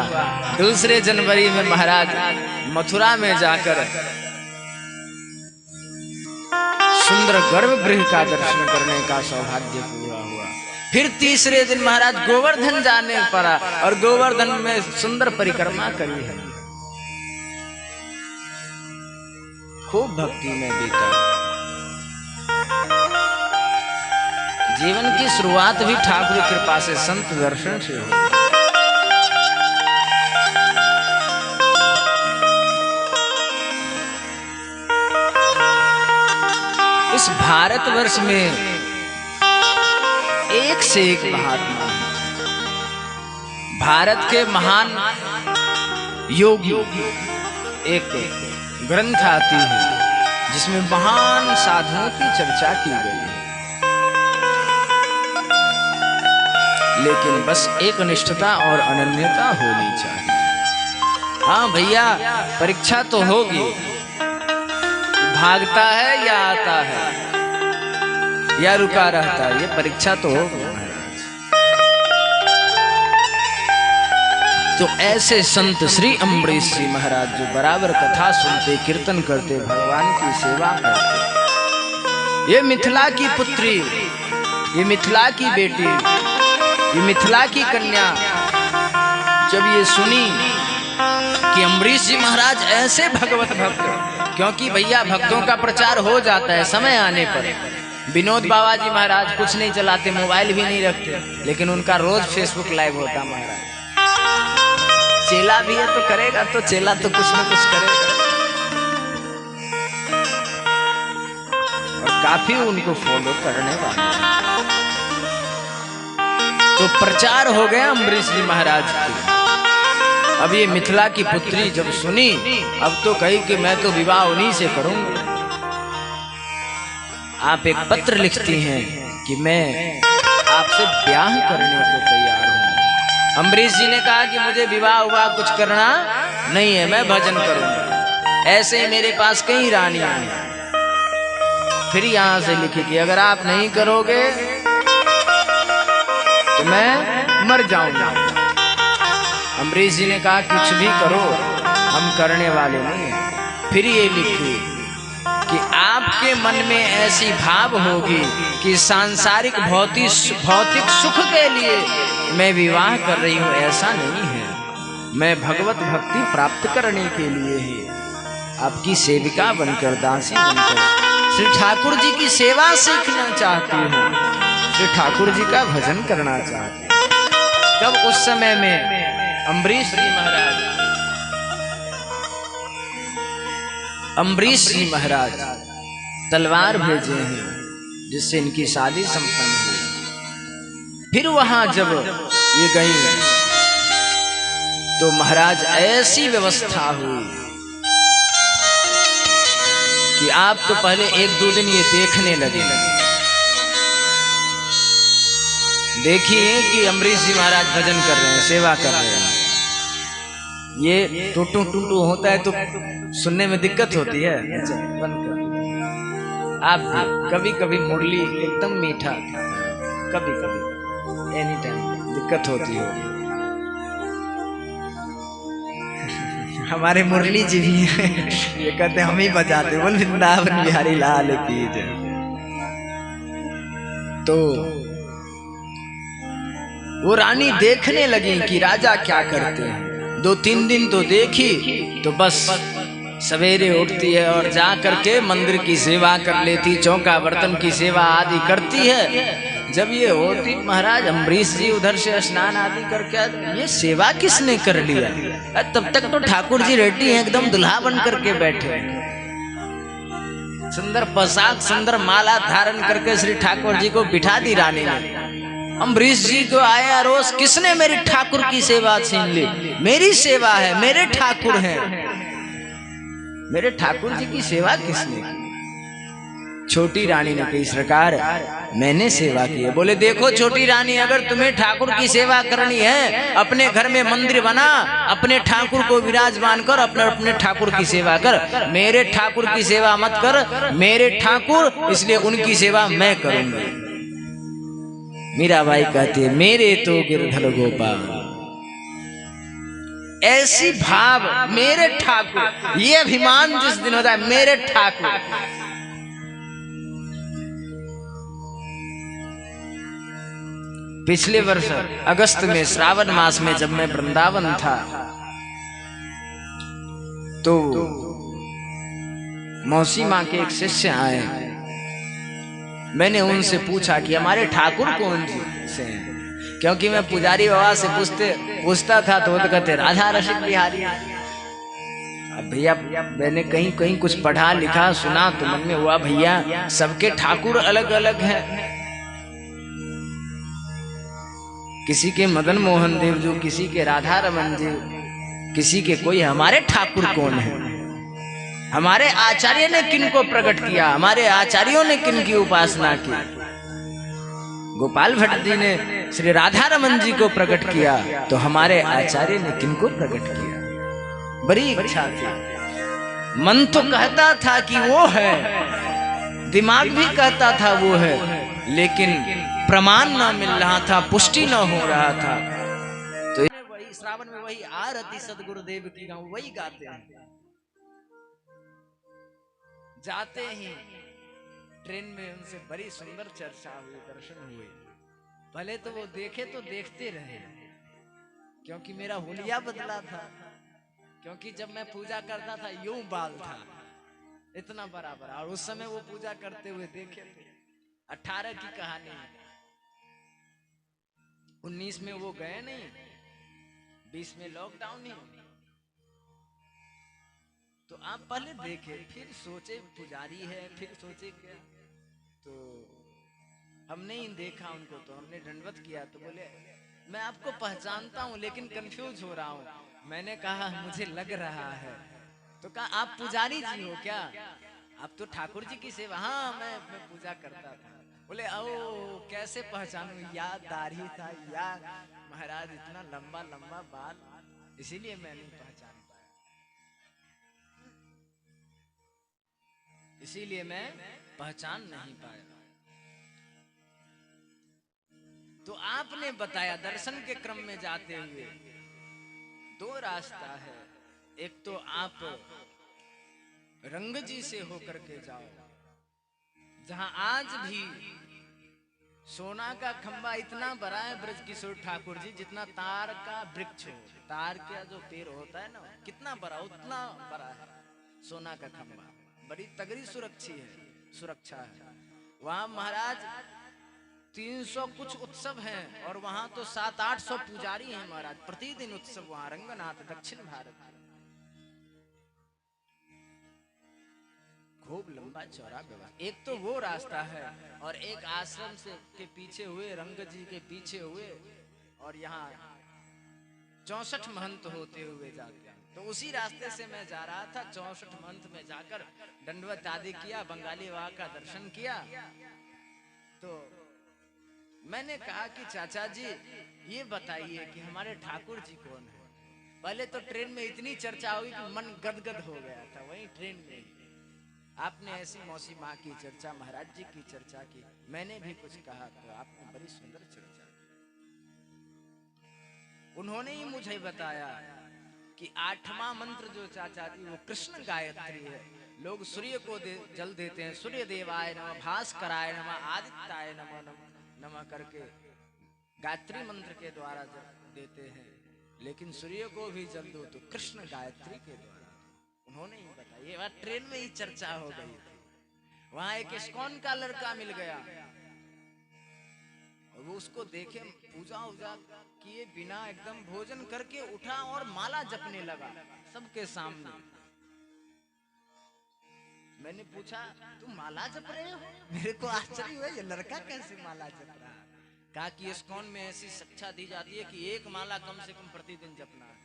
2 जनवरी में महाराज मथुरा में जाकर सुंदर गर्भगृह का दर्शन करने का सौभाग्य पूरा हुआ। फिर 3 दिन महाराज गोवर्धन जाने पड़ा और गोवर्धन में सुंदर परिक्रमा करी है। खूब भक्ति में बीता। जीवन की शुरुआत भी ठाकुर की कृपा से, संत दर्शन से हो। इस भारतवर्ष में एक से एक महात्मा, भारत के महान योगी, एक ग्रंथ आती है जिसमें महान साधुओं की चर्चा की गई है। लेकिन बस एक निष्ठता और अनन्यता होनी चाहिए। हाँ भैया, परीक्षा तो होगी, भागता है या आता है या रुका रहता है, ये परीक्षा तो होगी महाराज। तो ऐसे संत श्री अम्बरीश जी महाराज जो बराबर कथा सुनते, कीर्तन करते, भगवान की सेवा करते, ये मिथिला की पुत्री, ये मिथिला की बेटी, ये मिथिला की कन्या जब ये सुनी कि अम्बरीश जी महाराज ऐसे भगवत भक्त, क्योंकि भैया भक्तों का प्रचार हो जाता है समय आने पर। विनोद बाबा जी महाराज कुछ नहीं चलाते, मोबाइल भी नहीं रखते, लेकिन उनका रोज फेसबुक लाइव होता महाराज। चेला भी है तो करेगा, तो चेला तो कुछ न कुछ करेगा। और काफी उनको फॉलो करने वाले। तो प्रचार हो गया अम्बरीश जी महाराज की। अब ये मिथिला की पुत्री जब सुनी, अब तो कही कि मैं तो विवाह उन्हीं से करूंगा। आप एक पत्र लिखती हैं कि मैं आपसे ब्याह करने को तैयार हूं। अम्बरीश जी ने कहा कि मुझे विवाह हुआ कुछ करना नहीं है, मैं भजन करूंगा। ऐसे ही मेरे पास कई रानियां हैं। फिर यहां से लिखी कि अगर आप नहीं करोगे तो मैं मर जाऊंगा। अम्बरीश जी ने कहा कुछ भी करो, हम करने वाले नहीं हैं। फिर ये लिखी कि आपके मन में ऐसी भाव होगी कि सांसारिक भौतिक सुख के लिए मैं विवाह कर रही हूं, ऐसा नहीं है। मैं भगवत भक्ति प्राप्त करने के लिए ही आपकी सेविका बनकर, दासी बनकर श्री ठाकुर जी की सेवा सीखना चाहती हूँ, श्री ठाकुर जी का भजन करना चाहती हूँ। तब उस समय में अम्बरीश जी महाराज तलवार भेजे हैं जिससे इनकी शादी संपन्न हुई। फिर वहां जब ये गई तो महाराज ऐसी व्यवस्था हुई कि आप तो पहले 1-2 दिन ये देखने लगे। देखिए कि अम्बरीश जी महाराज भजन कर रहे हैं, सेवा कर रहे हैं। ये टूटू टूटू होता है तो सुनने में दिक्कत होती है। बंद कर। आप कभी कभी मुरली एकदम मीठा, कभी कभी एनी टाइम दिक्कत होती हो। हमारे मुरली जी भी ये कहते हम ही बजाते, बोल वृंदावन बिहारी लाल की जय। तो वो रानी देखने लगी कि राजा क्या करते हैं। 2-3 दिन तो देखी, तो बस सवेरे उठती है और जा करके मंदिर की सेवा कर लेती, चौका बर्तन की सेवा आदि करती है। जब ये होती महाराज अम्बरीश जी उधर से स्नान आदि करके ये सेवा किसने कर लिया? तब तक तो ठाकुर जी रेड्डी हैं, एकदम दुल्हा बन करके बैठे, सुंदर पोशाक सुंदर माला धारण करके श्री ठाकुर जी को बिठा दी रानी ने। अम्बरीश जी को आया रोज, किसने मेरी ठाकुर की सेवा छीन ली? मेरी सेवा है, मेरे ठाकुर हैं, मेरे ठाकुर जी की सेवा किसने की? छोटी रानी ने कही सरकार मैंने सेवा की है। बोले देखो छोटी रानी, अगर तुम्हें ठाकुर की सेवा करनी है अपने घर में मंदिर बना, अपने ठाकुर को विराजमान कर, अपने ठाकुर की सेवा कर, मेरे ठाकुर की सेवा मत कर, मेरे ठाकुर इसलिए उनकी सेवा मैं करूंगी। मीराबाई कहती है मेरे तो गिरधर गोपाल, ऐसी भाव मेरे ठाकुर, ये अभिमान जिस दिन होता है मेरे ठाकुर। पिछले वर्ष अगस्त में श्रावण मास में जब मैं वृंदावन था तो मौसी माँ के एक शिष्य आए, मैंने उनसे पूछा कि हमारे ठाकुर कौन से हैं, क्योंकि मैं पुजारी बाबा से पूछता था तो वो तो कहते राधा रसिक बिहारी। अब भैया मैंने कहीं कहीं कुछ पढ़ा लिखा सुना तो मन में हुआ भैया सबके ठाकुर अलग अलग हैं, किसी के मदन मोहन देव जी, किसी के राधा रमन जी, किसी के कोई, हमारे ठाकुर कौन है? हमारे आचार्य ने किन को प्रकट किया, हमारे आचार्यों ने किन की उपासना की? गोपाल भट्ट जी ने श्री राधा रमन जी को प्रकट किया तो हमारे आचार्य ने किन को प्रकट किया? बड़ी इच्छा थी, मन तो कहता था कि वो है, दिमाग भी कहता था वो है, लेकिन प्रमाण न मिल रहा था, पुष्टि न हो रहा था। तो वही श्रावण में वही आरती सदगुरुदेव की गाँव वही गाते हैं। जाते ही ट्रेन में उनसे बड़ी सुंदर चर्चा हुई, दर्शन हुए। भले तो वो देखे तो देखते रहे, क्योंकि मेरा हुलिया बदला था, क्योंकि जब मैं पूजा करता था यूं बाल था इतना बराबर, और उस समय वो पूजा करते हुए देखे थे। 18 की कहानी, 19 में वो गए नहीं, 20 में लॉकडाउन ही, तो आप पहले देखे फिर सोचे पुजारी है, फिर सोचे क्या, तो हमने ही देखा उनको तो हमने दंडवत किया, तो बोले मैं आपको पहचानता हूँ लेकिन कंफ्यूज हो रहा हूँ। मैंने कहा मुझे लग रहा है, तो कहा आप पुजारी जी हो क्या? आप तो ठाकुर जी की सेवा। हाँ मैं पूजा करता था। बोले ओ कैसे पहचानूं, या दाढ़ी था या महाराज इतना लंबा लंबा बाल, इसीलिए मैं नहीं पहचान पाया, इसीलिए मैं पहचान नहीं पाया। तो आपने बताया दर्शन के क्रम में जाते हुए दो रास्ता है, एक तो आप रंग जी से होकर के जाओ, जहां आज भी सोना का खंबा इतना बड़ा है ब्रज किशोर ठाकुर जी, जितना तार का वृक्ष हो, तार का जो पेड़ होता है ना कितना बड़ा, उतना बड़ा है सोना का खंबा, बड़ी तगड़ी सुरक्षा है। वहां महाराज 300 कुछ उत्सव हैं, और वहां तो 700-800 पुजारी हैं महाराज, प्रतिदिन उत्सव वहां रंगनाथ दक्षिण भारत, खूब लंबा चौड़ा व्यवस्था। एक तो वो रास्ता है, और एक आश्रम से के पीछे हुए, रंग जी के पीछे हुए, और यहाँ 64 महंत होते हुए जाते हैं। तो उसी रास्ते से मैं जा रहा था, 64 महंत में जाकर दंडवत आदि किया, बंगाली बाबा का दर्शन किया। तो मैंने कहा कि चाचा जी ये बताइए कि हमारे ठाकुर जी कौन है? पहले तो ट्रेन में इतनी चर्चा हुई कि मन गदगद हो गया था, वहीं ट्रेन में आपने ऐसी मौसी माँ की चर्चा, महाराज जी की चर्चा की, मैंने भी कुछ कहा तो आपने बड़ी सुंदर चर्चा की। उन्होंने ही मुझे बताया कि 8वां मंत्र जो चाचा जी वो कृष्ण गायत्री है। लोग सूर्य को जल देते हैं, सूर्य देवाय नमः, भास्कराय नमः, आदित्याय नमः नमः करके गायत्री मंत्र के द्वारा देते हैं, लेकिन सूर्य को भी जल दो तो कृष्ण गायत्री के द्वारा। उन्होंने ही बताया, ये बात ट्रेन में ही चर्चा हो गई थी। वहां एक इस्कॉन का लड़का मिल गया, वो उसको देखे, पूजा उजा किए बिना एकदम भोजन करके उठा और माला जपने लगा सबके सामने। मैंने पूछा तुम माला जप रहे हो? मेरे को आश्चर्य हुआ ये लड़का कैसे माला जप रहा है। कहा कि इस्कॉन में ऐसी शिक्षा दी जाती है कि एक माला कम से कम प्रतिदिन जपना है।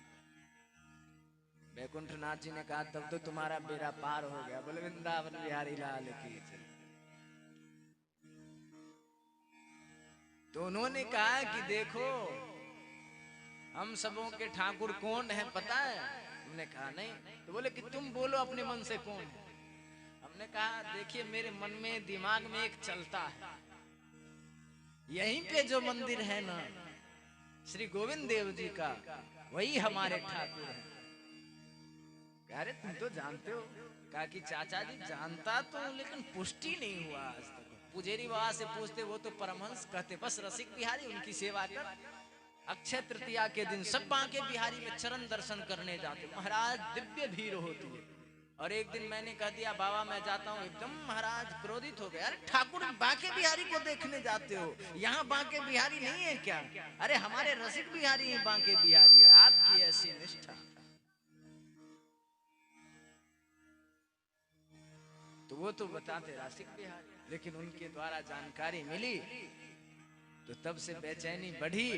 बैकुंठनाथ जी ने कहा तब तो तुम्हारा बेड़ा पार हो गया। बोले वृंदावन बिहारी लाल की जय। तो उन्होंने कहा कि देखो हम सबों के ठाकुर कौन है पता है? हमने कहा नहीं। तो बोले कि तुम बोलो अपने मन से कौन है। हमने कहा देखिए मेरे मन में दिमाग में एक चलता है, यहीं पे जो मंदिर है ना श्री गोविंद देव जी का, वही हमारे ठाकुर हैं। अरे तुम तो जानते हो। कहा कि चाचा जी जानता तो लेकिन पुष्टि नहीं हुआ आज तक। पुजेरी बाबा से पूछते वो तो परमहंस कहते बस रसिक बिहारी उनकी सेवा कर। अक्षय तृतीया के दिन सब बांके बिहारी में चरण दर्शन करने जाते, महाराज दिव्य भीड़ होती है। और एक दिन मैंने कह दिया बाबा मैं जाता हूँ, एकदम महाराज क्रोधित हो गए। अरे ठाकुर बांके बिहारी को देखने जाते हो, यहाँ बांके बिहारी नहीं है क्या? अरे हमारे रसिक बिहारी हैं, बांके बिहारी है। आपकी ऐसी निष्ठा। तो वो तो बताते रसिक बिहारी, लेकिन उनके द्वारा जानकारी मिली तो तब से बेचैनी बढ़ी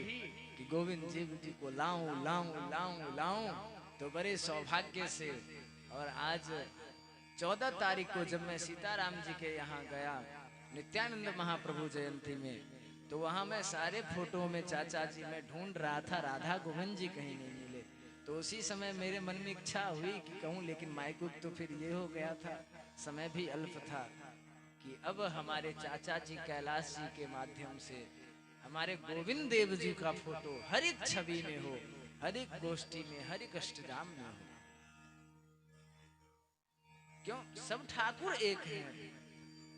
कि गोविंद जी को लाऊं लाऊं लाऊं लाऊं। तो बड़े सौभाग्य से और आज 14 तारीख को जब मैं सीताराम जी के यहाँ गया नित्यानंद महाप्रभु जयंती में, तो वहां मैं सारे फोटो में चाचा जी मैं ढूंढ रहा था, राधा गोविंद जी कहीं नहीं मिले। तो उसी समय मेरे मन में इच्छा हुई कि कहूँ, लेकिन माइकुक तो फिर ये हो गया था, समय भी अल्प था कि अब हमारे चाचा जी कैलाश जी के माध्यम से हमारे गोविंद देव जी का फोटो हर एक छवि में हो, हर एक गोष्ठी में, हर एक अष्टजाम में हो। क्यों? सब ठाकुर एक हैं,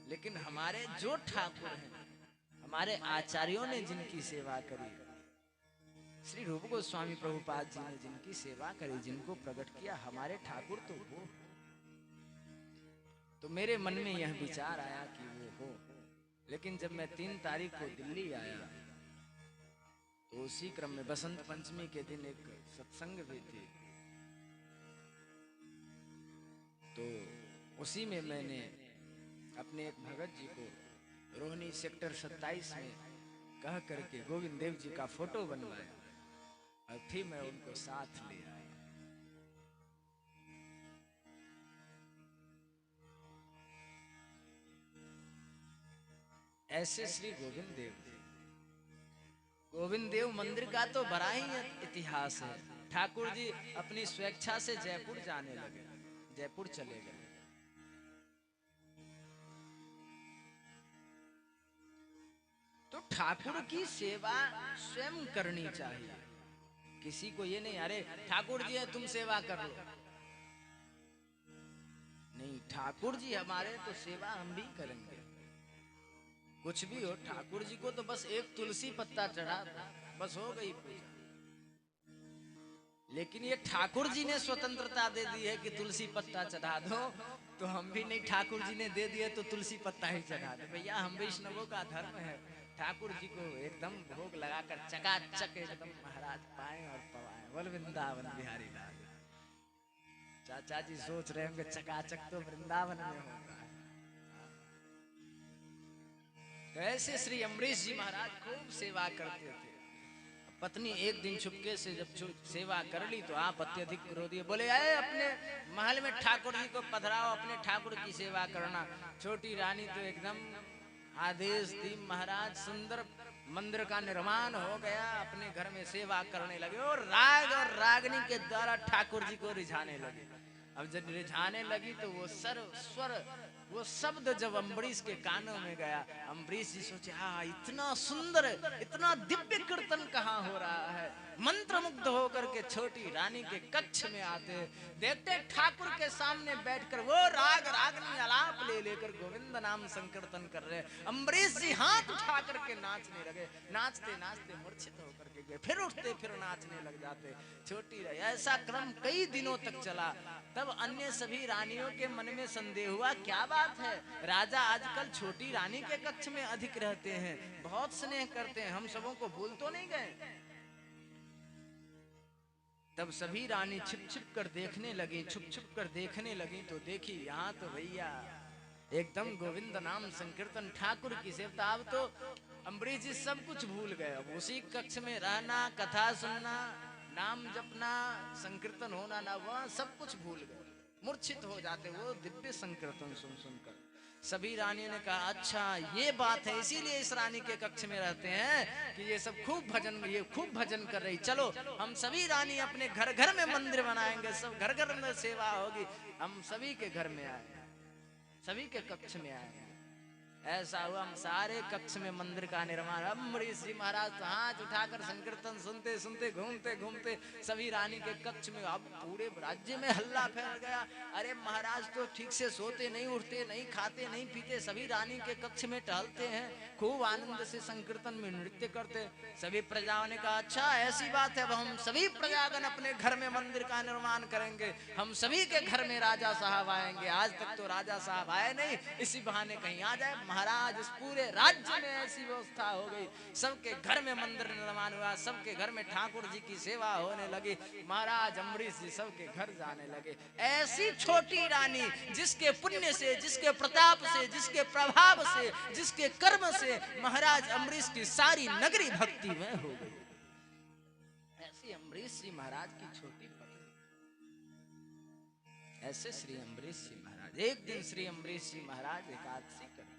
लेकिन हमारे जो ठाकुर हैं, हमारे आचार्यों ने जिनकी सेवा करी, श्री रूप गोस्वामी प्रभुपाद जी ने जिनकी सेवा करी, जिनको प्रकट किया, हमारे ठाकुर तो वो। तो मेरे मन में यह विचार आया कि वो हो। लेकिन जब मैं 3 तारीख को दिल्ली आया तो उसी क्रम में बसंत पंचमी के दिन एक सत्संग भी थी। तो उसी में मैंने अपने एक भगत जी को रोहिणी सेक्टर 27 में कह करके गोविंद देव जी का फोटो बनवाया और फिर मैं उनको साथ ले आया। ऐसे श्री गोविंद देव मंदिर का तो बड़ा ही इतिहास है। ठाकुर जी अपनी स्वेच्छा से जयपुर जाने लगे, जयपुर चले गए। तो ठाकुर की सेवा स्वयं करनी चाहिए, किसी को ये नहीं अरे ठाकुर जी है तुम सेवा कर लो। नहीं, ठाकुर जी हमारे तो सेवा हम भी करेंगे। कुछ भी हो, ठाकुर जी को तो बस एक तुलसी पत्ता चढ़ा बस हो गई पूजा। लेकिन ये ठाकुर जी ने स्वतंत्रता दे दी है कि तुलसी पत्ता चढ़ा दो, तो हम भी नहीं, ठाकुर जी ने दे दिया तो तुलसी पत्ता ही चढ़ा दो। भैया हम वैष्णवों का धर्म है ठाकुर जी को एकदम भोग लगाकर चकाचक एकदम महाराज पाए और पवाए। बोल वृंदावन बिहारी लाल। चाचा जी सोच रहे होंगे चकाचक तो वृंदावन में होगा। तो ऐसे श्री अम्बरीश जी महाराज खूब सेवा करते थे। पत्नी एक दिन चुपके से जब सेवा कर ली तो आप अत्यधिक क्रोधी बोले आए अपने महल में ठाकुर जी को पधराओ, अपने ठाकुर की सेवा करना। छोटी रानी तो एकदम आदेश दी, महाराज सुंदर मंदिर का निर्माण हो गया, अपने घर में सेवा करने लगे और राग और रागनी के द्वारा ठाकुर जी को रिझाने लगे। अब जब रिझाने लगी तो वो स्वर वो शब्द जब अम्बरीश के कानों में गया, अम्बरीश जी सोचे हाँ इतना सुंदर इतना दिव्य कीर्तन कहाँ हो रहा है। मंत्र मुग्ध होकर के छोटी रानी के कक्ष में आते, देखते ठाकुर के सामने बैठकर वो राग रागनी आलाप ले लेकर गोविंद नाम संकीर्तन कर रहे। अम्बरीश जी हाथ उठा करके नाचने लगे, नाचते नाचते मूर्छित होकर के गए, फिर उठते फिर नाचने लग जाते। छोटी ऐसा क्रम कई दिनों तक चला। तब तब अन्य सभी रानियों के मन में संदेह हुआ, क्या बात है, राजा आजकल छोटी रानी के कक्ष में अधिक रहते हैं, बहुत स्नेह करते हैं, हम सबों को भूल तो नहीं गए। तब सभी रानी छिप छिप कर देखने लगी, छुप छुप कर देखने लगी, तो देखी यहाँ तो भैया एकदम गोविंद नाम संकीर्तन ठाकुर की सेवता। अब तो अम्बरीश जी सब कुछ भूल गए, अब उसी कक्ष में रहना, कथा सुनना, नाम जपना, संकीर्तन होना ना, वह सब कुछ भूल गए, मूर्छित हो जाते वो दिव्य संकीर्तन सुन सुनकर। सभी रानियों ने कहा, अच्छा ये बात है, इसीलिए इस रानी के कक्ष में रहते हैं कि ये सब खूब भजन कर रही, चलो हम सभी रानी अपने घर घर में मंदिर बनाएंगे, सब घर घर में सेवा होगी, हम सभी के घर में आए, सभी के कक्ष में आए। ऐसा हुआ, हम सारे कक्ष में मंदिर का निर्माण। अम्बरीश जी महाराज तो हाथ उठाकर संकीर्तन सुनते सुनते घूमते घूमते सभी रानी के कक्ष में, अब पूरे राज्य में हल्ला फैल गया, अरे महाराज तो ठीक से सोते नहीं, उठते नहीं, खाते नहीं, पीते, सभी रानी के कक्ष में टहलते हैं, खूब आनंद से संकीर्तन में नृत्य करते। सभी प्रजाओं ने कहा, अच्छा ऐसी बात है, अब हम सभी प्रजागण अपने घर में मंदिर का निर्माण करेंगे, हम सभी के घर में राजा साहब आएंगे, आज तक तो राजा साहब आए नहीं, इसी बहाने कहीं आ जाए। महाराज इस पूरे राज्य में ऐसी व्यवस्था हो गई, सबके घर में मंदिर निर्माण हुआ, सबके घर में ठाकुर जी की सेवा होने लगी, महाराज अम्बरीश जी सबके घर जाने लगे। ऐसी छोटी रानी जिसके पुण्य से, जिसके प्रताप से, जिसके प्रभाव से, जिसके कर्म से महाराज अम्बरीश की सारी नगरी भक्ति में हो गई, ऐसी अम्बरीश जी महाराज की छोटी पत्नी। ऐसे श्री अम्बरीश जी महाराज, एक दिन श्री अम्बरीश जी महाराज एकादशी करते,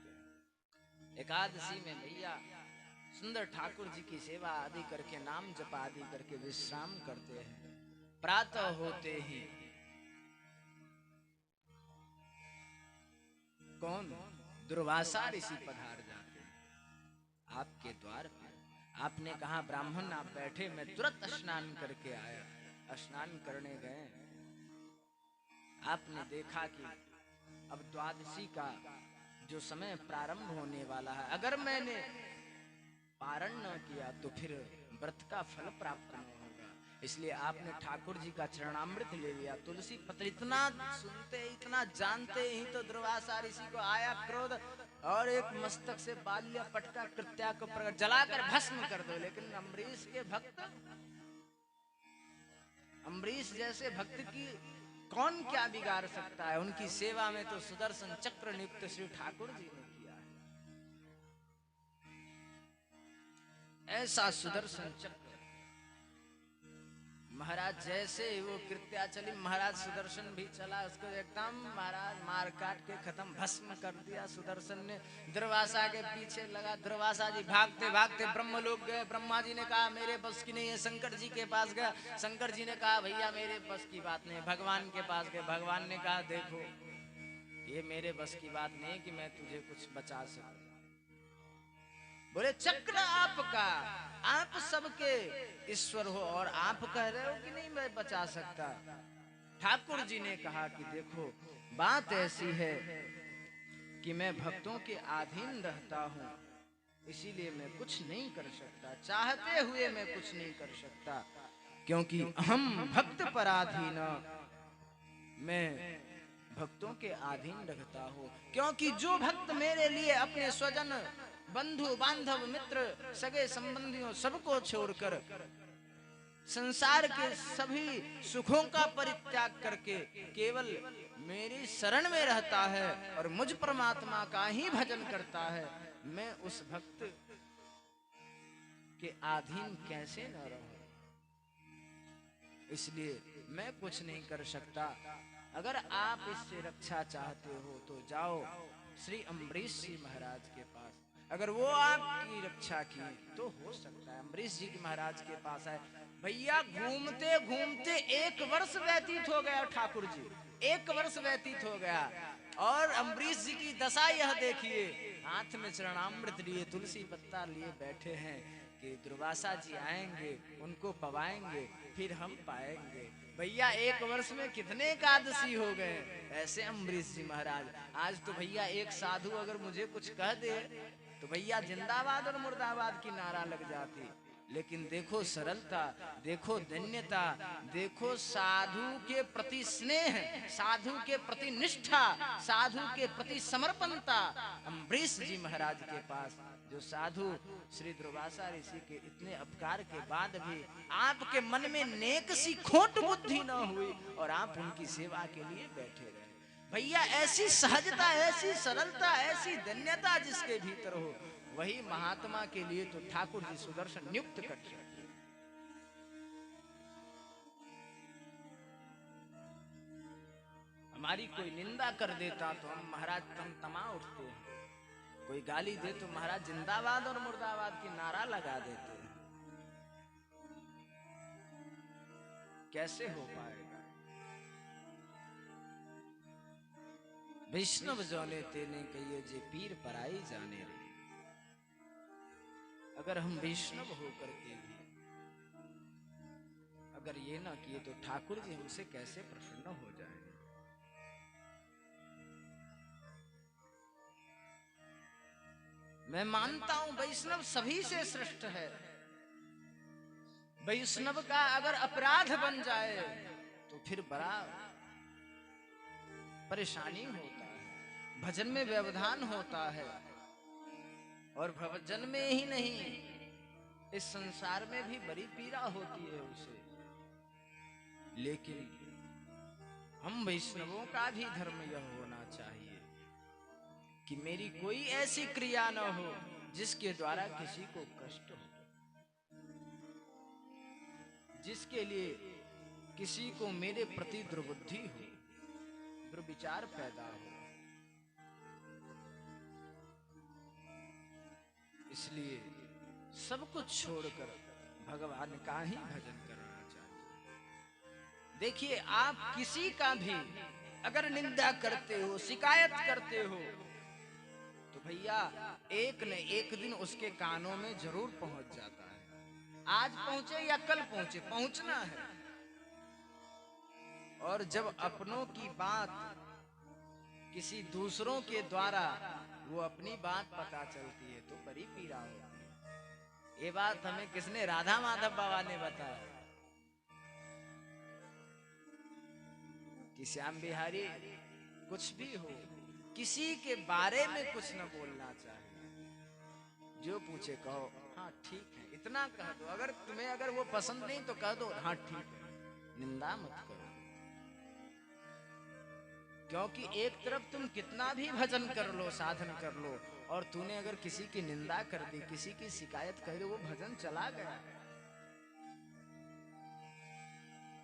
एकादशी में भैया सुंदर ठाकुर जी की सेवा आदि करके, नाम जप आदि करके विश्राम करते हैं। प्रातः होते ही कौन, दुर्वासा ऋषि पधार जाते हैं आपके द्वार पर। आपने कहा, ब्राह्मण आप बैठे, मैं तुरंत स्नान करके आया। स्नान करने गए, आपने देखा कि अब द्वादशी का जो समय प्रारंभ होने वाला है, अगर मैंने पारण न किया तो फिर व्रत का फल प्राप्त नहीं होगा, इसलिए आपने ठाकुर जी का चरणामृत ले लिया, तुलसी पत्र। इतना सुनते, इतना जानते ही तो दुर्वासा ऋषि को आया क्रोध, और एक मस्तक से बाल लिया, पटका, कृत्या को जलाकर भस्म कर दो। लेकिन अम्बरीश के भक्त, अम्बरीश जैसे भक्त की कौन क्या बिगाड़ सकता है, उनकी सेवा में तो सुदर्शन चक्र नियुक्त श्री ठाकुर जी ने किया है। ऐसा सुदर्शन चक्र महाराज, जैसे वो कृत्या चली, महाराज सुदर्शन भी चला, उसको एकदम महाराज मार काट के खत्म, भस्म कर दिया सुदर्शन ने। दुर्वासा के पीछे लगा, दुर्वासा जी भागते भागते ब्रह्मलोक गए। ब्रह्मा जी ने कहा, मेरे बस की नहीं है, शंकर जी के पास गया। शंकर जी ने कहा, भैया मेरे बस की बात नहीं। भगवान के पास गए, भगवान ने कहा, देखो ये मेरे बस की बात नहीं कि मैं तुझे कुछ बचा सकूं। बोले, चक्र आपका, आप सबके ईश्वर हो, और आप कह रहे हो कि नहीं मैं बचा सकता। ठाकुर जी ने कहा कि देखो बात ऐसी है कि मैं भक्तों के अधीन रहता हूँ, इसीलिए मैं कुछ नहीं कर सकता, चाहते हुए मैं कुछ नहीं कर सकता, क्योंकि हम भक्त पराधीन, मैं भक्तों के अधीन रहता हूँ। क्योंकि जो भक्त मेरे लिए अपने स्वजन, बंधु बांधव, मित्र, सगे संबंधियों सबको छोड़कर संसार के सभी सुखों का परित्याग करके केवल मेरी शरण में रहता है और मुझ परमात्मा का ही भजन करता है, मैं उस भक्त के अधीन कैसे न रहूं। इसलिए मैं कुछ नहीं कर सकता। अगर आप इससे रक्षा चाहते हो तो जाओ श्री अम्बरीश जी महाराज के पास, अगर वो आपकी रक्षा की तो हो सकता है अम्बरीश जी महाराज के पास आए। भैया घूमते घूमते 1 वर्ष व्यतीत हो गया, ठाकुर जी 1 वर्ष व्यतीत हो गया, और अम्बरीश जी की दशा यह देखिए, हाथ में चरणामृत लिए, तुलसी पत्ता लिए बैठे हैं कि दुर्वासा जी आएंगे, उनको पवाएंगे, फिर हम पाएंगे। भैया 1 वर्ष में कितने एकादशी हो गए। ऐसे अम्बरीश जी महाराज, आज तो भैया एक साधु अगर मुझे कुछ कह दे तो भैया जिंदाबाद और मुर्दाबाद की नारा लग जाती। लेकिन देखो सरलता, देखो धन्यता, देखो साधु के प्रति स्नेह, साधु के प्रति निष्ठा, साधु के प्रति समर्पणता। अम्बरीश जी महाराज के पास जो साधु श्री दुर्वासा ऋषि के इतने अपकार के बाद भी आपके मन में नेक सी खोट बुद्धि न हुई और आप उनकी सेवा के लिए बैठे रहे। भैया ऐसी सहजता, ऐसी सरलता, ऐसी धन्यता जिसके भीतर हो, वही महात्मा के लिए तो ठाकुर जी सुदर्शन नियुक्त कर सकते। हमारी कोई निंदा कर देता तो हम महाराज तमा उठते हैं, कोई गाली दे तो महाराज जिंदाबाद और मुर्दाबाद की नारा लगा देते हैं। कैसे हो पाएगा? वैष्णव जोने तेने कहिए जे पीर पराई जाने रे। अगर हम वैष्णव होकर के भी अगर ये ना किए तो ठाकुर जी हमसे कैसे प्रसन्न हो जाएंगे? मैं मानता हूं वैष्णव सभी से श्रेष्ठ है। वैष्णव का अगर अपराध बन जाए तो फिर बड़ा परेशानी होता है, भजन में व्यवधान होता है, और भजन में ही नहीं इस संसार में भी बड़ी पीड़ा होती है उसे। लेकिन हम वैष्णवों का भी धर्म यह होना चाहिए कि मेरी कोई ऐसी क्रिया न हो जिसके द्वारा किसी को कष्ट हो, जिसके लिए किसी को मेरे प्रति दुर्बुद्धि हो, दुर्विचार पैदा हो। इसलिए सब कुछ छोड़कर भगवान का ही भजन करना चाहिए। देखिए, आप किसी का भी अगर निंदा करते हो, शिकायत करते हो, तो भैया एक न एक दिन उसके कानों में जरूर पहुंच जाता है। आज पहुंचे या कल पहुंचे, पहुंचना है। और जब अपनों की बात किसी दूसरों के द्वारा वो अपनी बात पता चलती है तो बड़ी पीड़ा होती है। ये बात हमें किसने? राधा माधव बाबा ने बताया कि श्याम बिहारी कुछ भी हो, किसी के बारे में कुछ न बोलना चाहिए। जो पूछे कहो हाँ ठीक है, इतना कह दो। अगर तुम्हें अगर वो पसंद नहीं तो कह दो हाँ ठीक है, निंदा मत करो। क्योंकि एक तरफ तुम कितना भी भजन कर लो, साधन कर लो, और तूने अगर किसी की निंदा कर दी, किसी की शिकायत कर दी, वो भजन चला गया।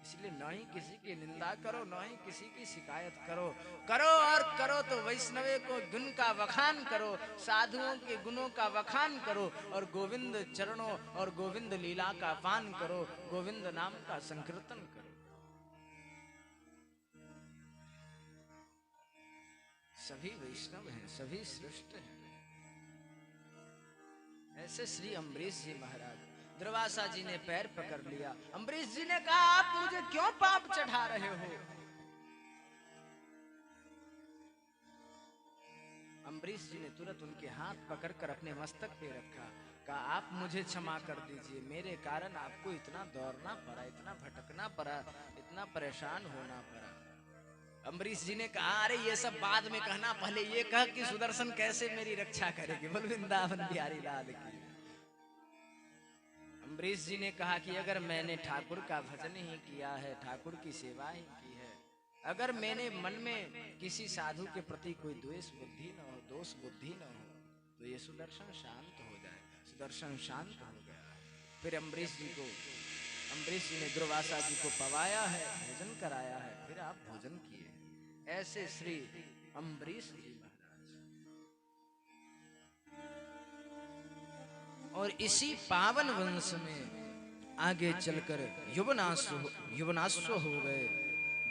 इसलिए न ही किसी की निंदा करो, न ही किसी की शिकायत करो। करो और करो तो वैष्णवे को गुण का वखान करो, साधुओं के गुणों का वखान करो, और गोविंद चरणों और गोविंद लीला का पान करो, गोविंद नाम का संकीर्तन करो। सभी वैष्णव हैं, सभी श्रेष्ठ हैं। ऐसे श्री अम्बरीश जी महाराज, दुर्वासा जी ने पैर पकड़ लिया। अम्बरीश जी ने कहा, आप मुझे क्यों पाप चढ़ा रहे हो? अम्बरीश जी ने तुरंत उनके हाथ पकड़कर अपने मस्तक पे रखा, कहा आप मुझे क्षमा कर दीजिए, मेरे कारण आपको इतना दौड़ना पड़ा, इतना भटकना पड़ा, इतना परेशान होना पड़ा। अम्बरीश जी ने कहा, अरे ये सब बाद में कहना, पहले ये कह कि सुदर्शन कैसे मेरी रक्षा करेगी। बोल वृंदावन बिहारी लाल की। अम्बरीश जी ने कहा कि अगर मैंने ठाकुर का भजन ही किया है, ठाकुर की सेवा ही की है, अगर मैंने मन में किसी साधु के प्रति कोई द्वेष बुद्धि न हो, दोष बुद्धि न हो, तो ये सुदर्शन शांत हो जाएगा। सुदर्शन शांत हो गया। फिर अम्बरीश जी ने दुर्वासा जी को पवाया है, भोजन कराया है, फिर आप भोजन किए। ऐसे श्री अम्बरीश जी महाराज। और इसी पावन वंश में आगे चलकर युवनाश्व हो गए,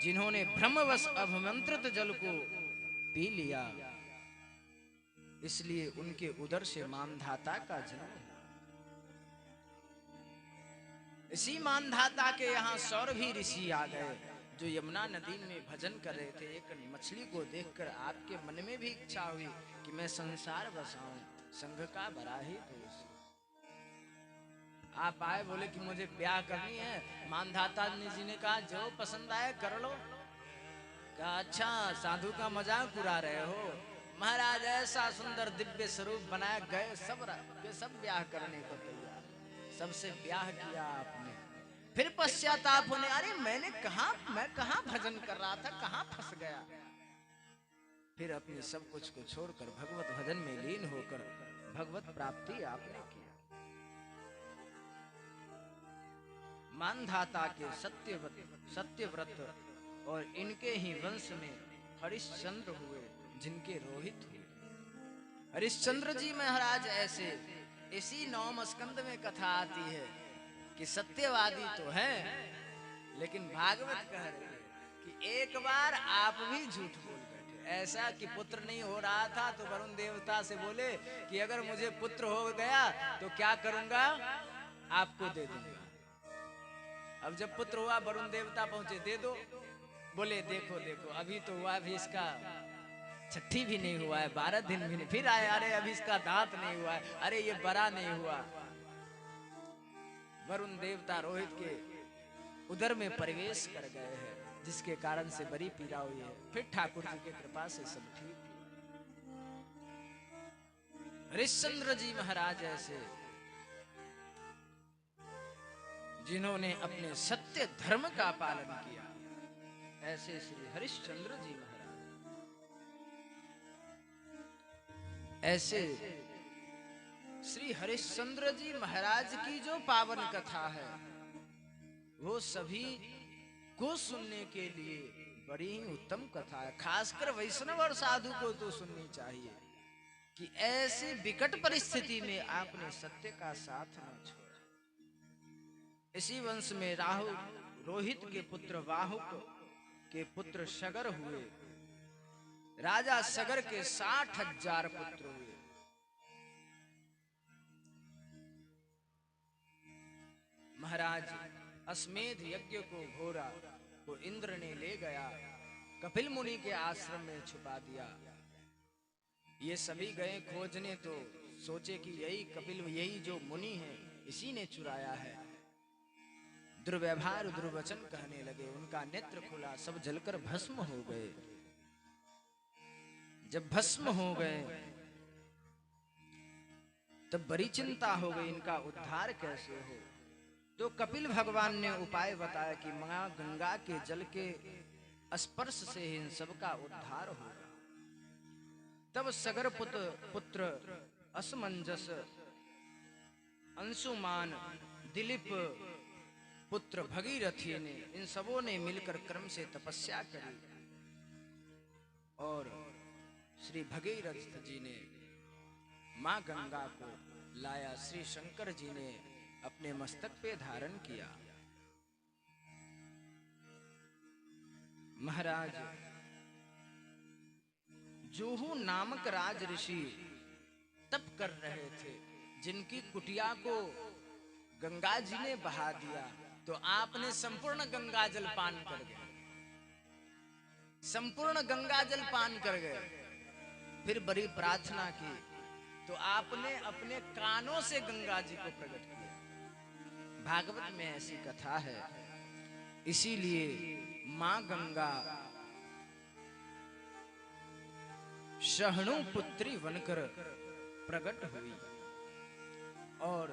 जिन्होंने ब्रह्मवश अभिमंत्रित जल को पी लिया, इसलिए उनके उदर से मानधाता का जन्म हुआ। इसी मानधाता के यहाँ सौरभी ऋषि आ गए, जो यमुना नदी में भजन कर रहे थे। एक मछली को देखकर आपके मन में भी इच्छा हुई कि मैं संसार बसाऊं, संघ का बराही दोष। आप आए, बोले कि मुझे ब्याह करनी है। मानधाता जी ने कहा जो पसंद आए कर लो। कहा अच्छा साधु का मजाक उड़ा रहे हो। महाराज ऐसा सुंदर दिव्य स्वरूप बनाया, गए सब ब्याह करने को तैयार, सबसे ब्याह किया आपने। फिर पश्चाताप होने, अरे मैं कहाँ भजन कर रहा था, कहाँ फंस गया। फिर अपने सब कुछ को छोड़कर भगवत भजन में लीन होकर भगवत प्राप्ति आपने किया। मानधाता के सत्यव्रत और इनके ही वंश में हरिश्चंद्र हुए, जिनके रोहित हुए। हरिश्चंद्र जी महाराज ऐसे, इसी नवम स्कंद में कथा आती है कि सत्यवादी तो है, लेकिन भागवत कह रहे हैं कि एक बार आप भी झूठ बोल बैठे। ऐसा कि पुत्र नहीं हो रहा था तो वरुण देवता से बोले कि अगर मुझे पुत्र हो गया तो क्या करूंगा, आपको दे दूंगा। अब जब पुत्र हुआ, वरुण देवता पहुंचे, दे दो। बोले देखो देखो अभी तो हुआ, अभी इसका छठी भी नहीं हुआ है, 12 दिन भी नहीं। फिर आए, अरे अभी इसका दांत नहीं हुआ है, अरे ये बड़ा नहीं हुआ। वरुण देवता रोहित के उदर में प्रवेश कर गए हैं, जिसके कारण से बड़ी पीड़ा हुई है। फिर ठाकुर जी की कृपा से सब ठीक हुआ। हरिश्चंद्र जी महाराज ऐसे, जिन्होंने अपने सत्य धर्म का पालन किया, ऐसे श्री हरिश्चंद्र जी महाराज। ऐसे श्री हरिश्चंद्र जी महाराज की जो पावन कथा है, वो सभी को सुनने के लिए बड़ी ही उत्तम कथा है। खासकर वैष्णव और साधु को तो सुननी चाहिए कि ऐसी विकट परिस्थिति में आपने सत्य का साथ न छोड़ा। इसी वंश में रोहित के पुत्र वाहुक के पुत्र सगर हुए। राजा सगर के 60,000 पुत्र हुए। महाराज अश्वमेध यज्ञ को घोरा को इंद्र ने ले गया, कपिल मुनि के आश्रम में छुपा दिया। ये सभी गए खोजने, तो सोचे कि यही कपिल, यही जो मुनि है, इसी ने चुराया है। दुर्व्यवहार दुर्वचन कहने लगे, उनका नेत्र खुला, सब जलकर भस्म हो गए। जब भस्म हो गए तब बड़ी चिंता हो गई, इनका उद्धार कैसे हो। तो कपिल भगवान ने उपाय बताया कि मां गंगा के जल के स्पर्श से इन सबका उद्धार होगा। तब सगर पुत्र असमंजस, अंशुमान, दिलीप पुत्र भगीरथी ने, इन सबों ने मिलकर क्रम से तपस्या करी और श्री भगीरथ जी ने मां गंगा को लाया। श्री शंकर जी ने अपने मस्तक पे धारण किया। महाराज जोहू नामक राज ऋषि तप कर रहे थे, जिनकी कुटिया को गंगा जी ने बहा दिया, तो आपने संपूर्ण गंगा जल पान कर गए, संपूर्ण गंगा जल पान कर गए। फिर बड़ी प्रार्थना की तो आपने अपने कानों से गंगा जी को प्रकट किया। भागवत में ऐसी कथा है। इसीलिए मां गंगा शहणु पुत्री बनकर प्रकट हुई और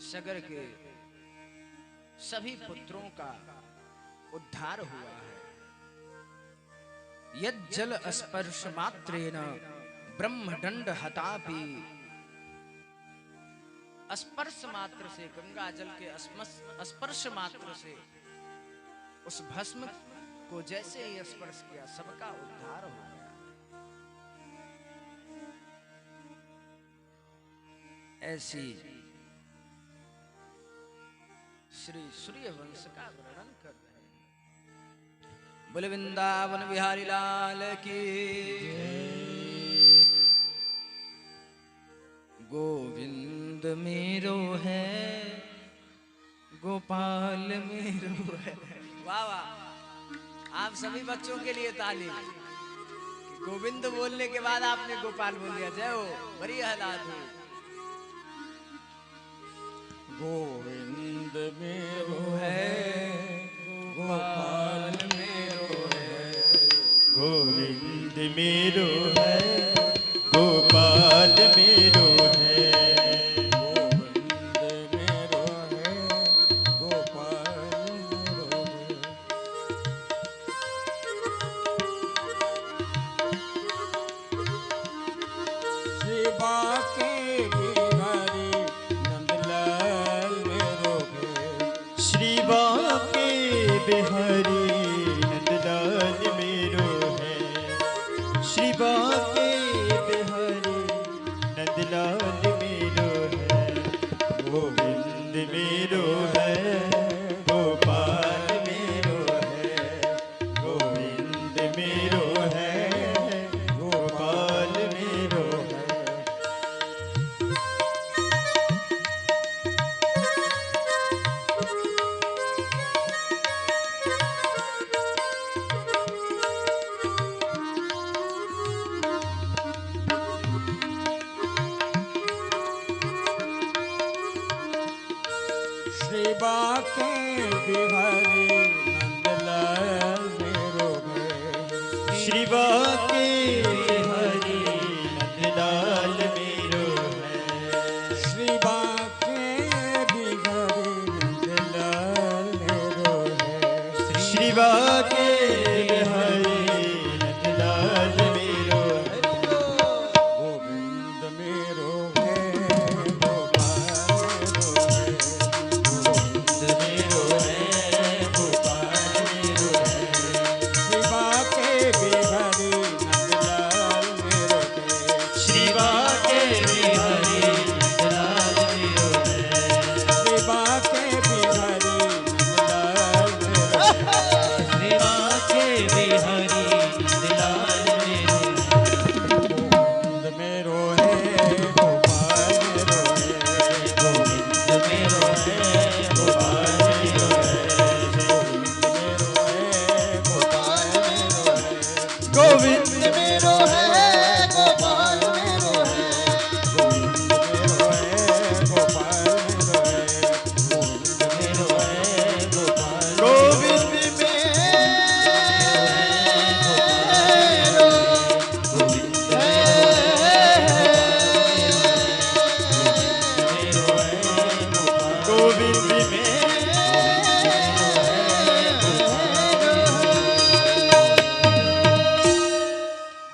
सगर के सभी पुत्रों का उद्धार हुआ है। यज्जल स्पर्श मात्रेन ब्रह्मदंड हतापि, स्पर्श मात्र से, गंगा जल के स्पर्श मात्र से उस भस्म को जैसे ही स्पर्श किया, सबका उद्धार हो गया। ऐसी श्री सूर्य वंश का वर्णन कर रहे हैं। बोले वृंदावन बिहारी लाल की। गोविंद मेरो है, गोपाल मेरो है। वाह वाह, आप सभी बच्चों के लिए ताली। गोविंद बोलने के बाद आपने गोपाल बोल दिया। जय हो, बड़ी हालात हुई। गोविंद मेरो है, गोपाल मेरो है। गोविंद मेरो है, गोपाल मेरो है। गोविंद मेरो है, गोपाल मेरो है। शिवा के बिहारी नंदलाल मेरो है। शिवा के बिहारी नंदलाल मेरो है। शिवा के बिहारी नंदलाल मेरो है। गोविंद मेरो है, गोपाल मेरो है। गोविंद मेरो है, गोपाल मेरो है। शिवा के बिहारी नंदलाल मेरो है। शिवा के बिहारी नंदलाल मेरो है। शिवा के बिहारी नंदलाल मेरो है। शिवा के बिहारी नंदलाल मेरो है। गोविंद मेरो है, गोपाल मेरो है। गोविंद मेरो है, गोपाल मेरो है। शिवा के बिहारी नंदलाल मेरो है। शिवा के बिहारी नंदलाल मेरो है। शिवा के बिहारी नंदलाल मेरो है। गोविंद मेरो है, गोपाल मेरो है। गोविंद मेरो है, गोपाल मेरो है। गोविंद मेरो है, गोपाल मेरो है। गोविंद मेरो है, गोपाल मेरो है। गोविंद मेरो है, गोपाल मेरो है। गोविंद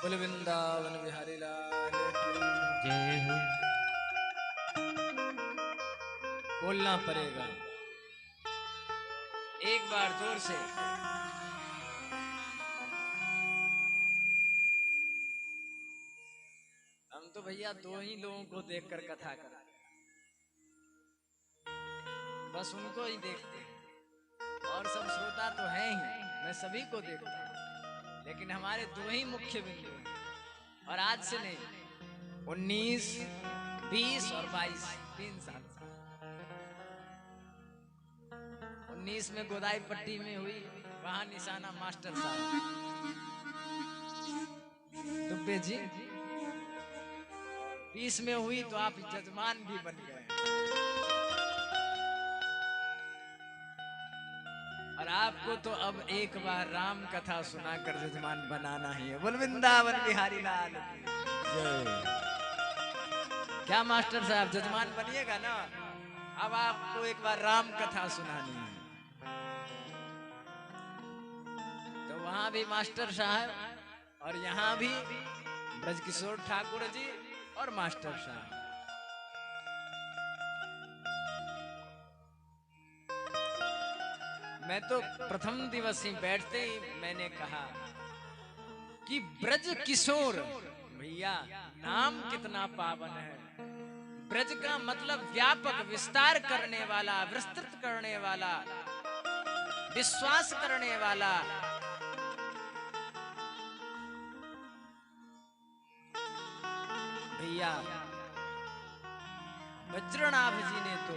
बोल वृंदावन बिहारी लाल की जय हो। बोलना पड़ेगा एक बार जोर से। हम तो भैया दो ही लोगों को देखकर कथा करते, बस उनको ही देखते, और सब श्रोता तो हैं ही, मैं सभी को देखता हूं, लेकिन हमारे दो ही मुख्य बिंदु हैं। और आज से नहीं, 19, 20 और 22 3 साल। 19 में गोदाई पट्टी में हुई, वहां निशाना मास्टर साहब दुब्बे जी। 20 में हुई तो आप जजमान भी बन गए, और आपको तो अब एक बार राम कथा सुनाकर जजमान बनाना ही है। बोल वृंदावन बिहारी लाल की जय। क्या मास्टर साहब जजमान बनिएगा ना? अब आपको एक बार राम कथा सुनानी है। तो वहां भी मास्टर साहब और यहाँ भी ब्रजकिशोर ठाकुर जी और मास्टर साहब। मैं तो प्रथम दिवस ही बैठते ही मैंने कहा कि ब्रज किशोर भैया नाम कितना पावन है। ब्रज का मतलब व्यापक, विस्तार करने वाला, विस्तृत करने वाला, विश्वास करने वाला। भैया वज्रनाभ जी ने तो,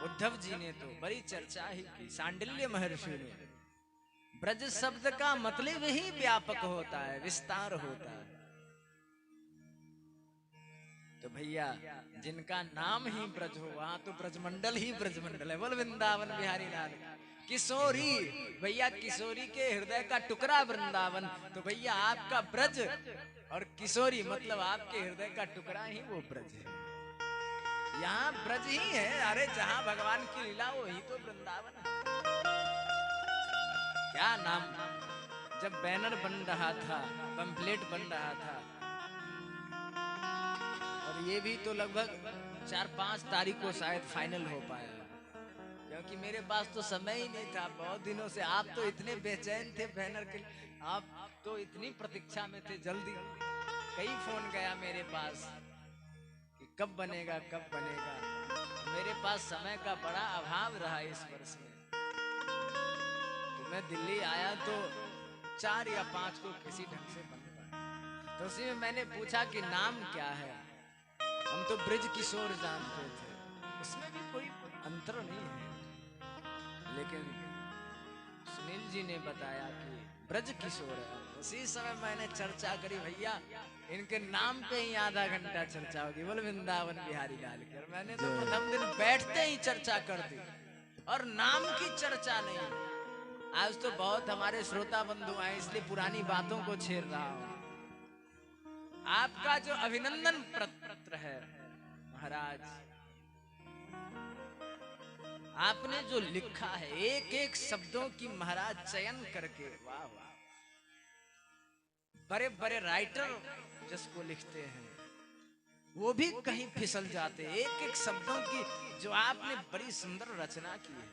उद्धव जी ने तो बड़ी चर्चा ही की, सांडिल्य महर्षि ने ब्रज शब्द का मतलब ही व्यापक होता है, विस्तार होता है। तो भैया जिनका नाम ही ब्रज हो वहां तो ब्रजमंडल ही ब्रजमंडल है। बोल वृंदावन बिहारी लाल। किशोरी भैया, किशोरी के हृदय का टुकड़ा वृंदावन। तो भैया आपका ब्रज और किशोरी मतलब आपके हृदय का टुकड़ा ही वो ब्रज है। यहाँ ब्रज ही है। अरे जहाँ भगवान की लीला वही तो वृंदावन है। क्या नाम, जब बैनर बन रहा था, पंपलेट बन रहा था, और ये भी तो लगभग 4-5 तारीख को शायद फाइनल हो पाया, क्योंकि मेरे पास तो समय ही नहीं था बहुत दिनों से। आप तो इतने बेचैन थे बैनर के, आप तो इतनी प्रतीक्षा में थे। जल्दी कई फोन गया मेरे पास कि कब बनेगा कब बनेगा। मेरे पास समय का बड़ा अभाव रहा इस वर्ष में। तो मैं दिल्ली आया तो 4 या 5 को किसी ढंग से बन पाया। तो उसी में मैंने पूछा कि नाम क्या है। हम तो ब्रज किशोर जानते थे, उसमें भी कोई अंतर नहीं है। लेकिन सुनील जी ने बताया कि ब्रज किशोर है। उसी समय मैंने चर्चा करी, भैया इनके नाम पे ही आधा घंटा चर्चा होगी। बोल वृंदावन बिहारी लाल की। और मैंने तो प्रथम दिन बैठते ही चर्चा कर दी, और नाम की चर्चा नहीं। आज तो बहुत हमारे श्रोता बंधु आए, इसलिए पुरानी बातों को छेड़ रहा हूं। आपका जो अभिनंदन पत्र है महाराज, आपने जो लिखा है एक एक शब्दों की महाराज चयन करके, वाह वाह। बड़े बड़े राइटर जिसको लिखते हैं वो भी कहीं फिसल जाते। एक एक शब्दों की जो आपने बड़ी सुंदर रचना की है,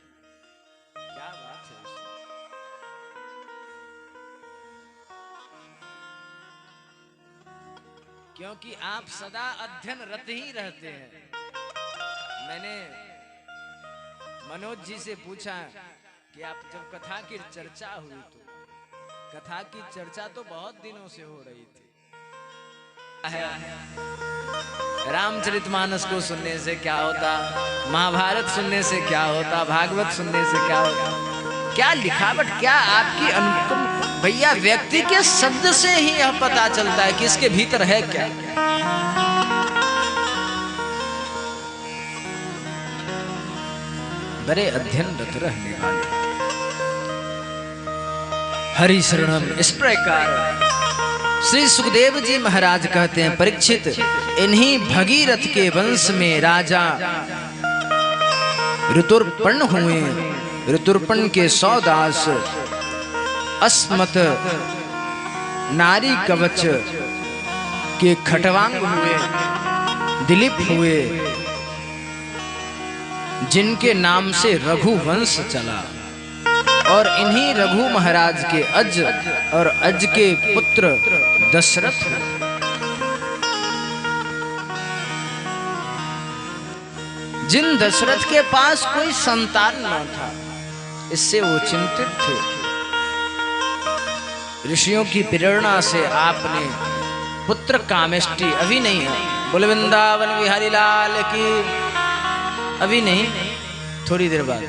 क्या बात है। क्योंकि आप सदा अध्ययनरत ही रहते हैं। मैंने मनोज जी से पूछा कि आप जब कथा की चर्चा हुई तो, कथा की चर्चा तो बहुत दिनों से हो रही थी। रामचरितमानस को सुनने से क्या होता, महाभारत सुनने से क्या होता, भागवत सुनने से क्या होता, क्या लिखावट, क्या आपकी अनुपम। भैया व्यक्ति के शब्द से ही यह पता चलता है कि इसके भीतर है क्या। बड़े अध्ययनरत रहने वाले हरि शरणम। इस प्रकार श्री सुखदेव जी महाराज कहते हैं, परीक्षित इन्हीं भगीरथ के वंश में राजा ऋतुर्पर्ण हुए। ऋतुर्पर्ण के 100 दास अस्मत नारी कवच के खटवांग हुए, दिलीप हुए, जिनके नाम से रघु वंश चला। और इन्हीं रघु महाराज के अज और अज के पुत्र दशरथ। जिन दशरथ के पास कोई संतान न था, इससे वो चिंतित थे। ऋषियों की प्रेरणा से आपने पुत्र कामेष्टि, अभी नहीं है, बोले वृंदावन बिहारी लाल की, अभी नहीं, थोड़ी देर बाद।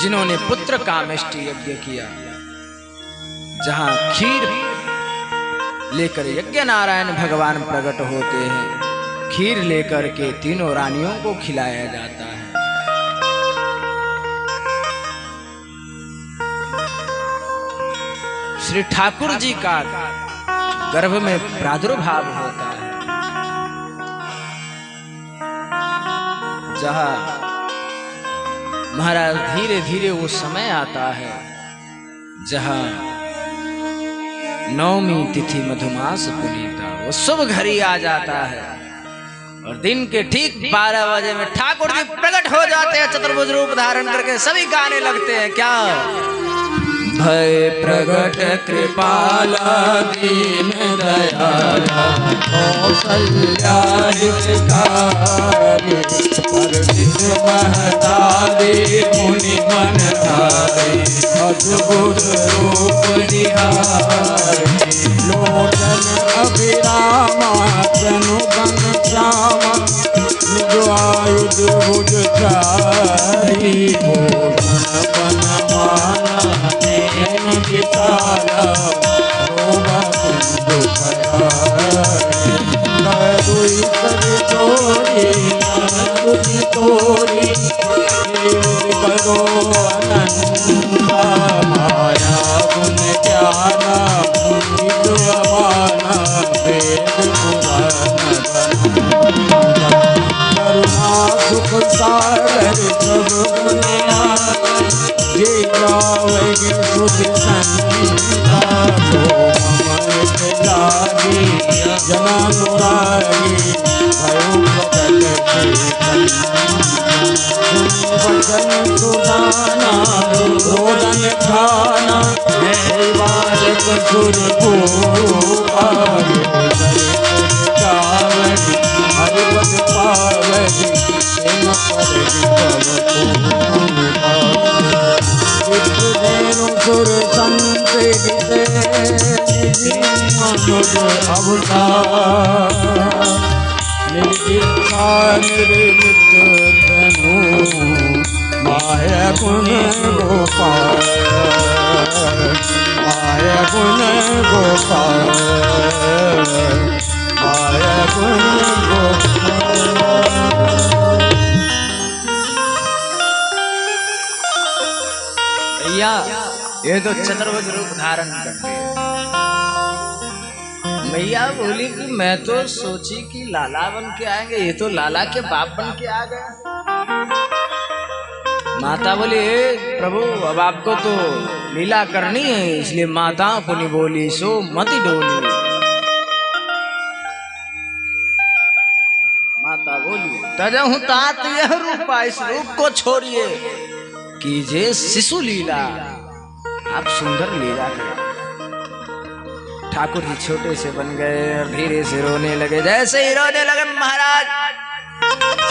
जिन्होंने पुत्र कामेष्टि यज्ञ किया, जहां खीर लेकर यज्ञ नारायण भगवान प्रकट होते हैं, खीर लेकर के तीनों रानियों को खिलाया जाता है। श्री ठाकुर जी का गर्भ में प्रादुर्भाव होता है, जहां महाराज धीरे धीरे वो समय आता है जहां नवमी तिथि मधुमास पुनीता, वो शुभ घड़ी आ जाता है। और दिन के ठीक 12 बजे में ठाकुर जी प्रकट हो जाते हैं, चतुर्भुज रूप धारण करके। सभी गाने लगते हैं, क्या भय प्रगट कृपाला दीन दयाला कौशल्या हितकारी हर्षित महतारी मुनि मन धारी अद्भुत रूप निहारी लोचन अभिरामा तनु गण श्यामा निज आयुध भुज चारी भूषण बन माना नैन विशाला शोभा कुंज दुई कर तोरी तुझी तोरी करो अनंता माया गुण ज्ञाना निज अमाना वेद पुराण करुणा सुख सागर सब गुण जे गावहि सुध संता तो अमृत लागी जनानुरागी भयो प्रकट वचन सुदाना रोदन खाना बालक सुर गावगी हरिपद पावगी प्रेम पद सुर संत अवतार निर्दीक्षा निर्मित तनु माया गुण गोपाल माया गुण गोपाल माया गुण गोपाल। भैया ये तो चतुर्भुज रूप धारण करते हैं। भैया बोली कि मैं तो सोची कि लाला बन के आएंगे, ये तो लाला के बाप बन के आ गए। माता बोली प्रभु अब आपको तो लीला करनी है, इसलिए माता पुनि बोली सो मति डोली। माता बोली तजहु तात यह रूपा, इस रूप को छोड़िए कीजिए शिशु लीला, आप सुंदर लीला करें। ठाकुर जी छोटे से बन गए और धीरे से रोने लगे। जैसे ही रोने लगे महाराज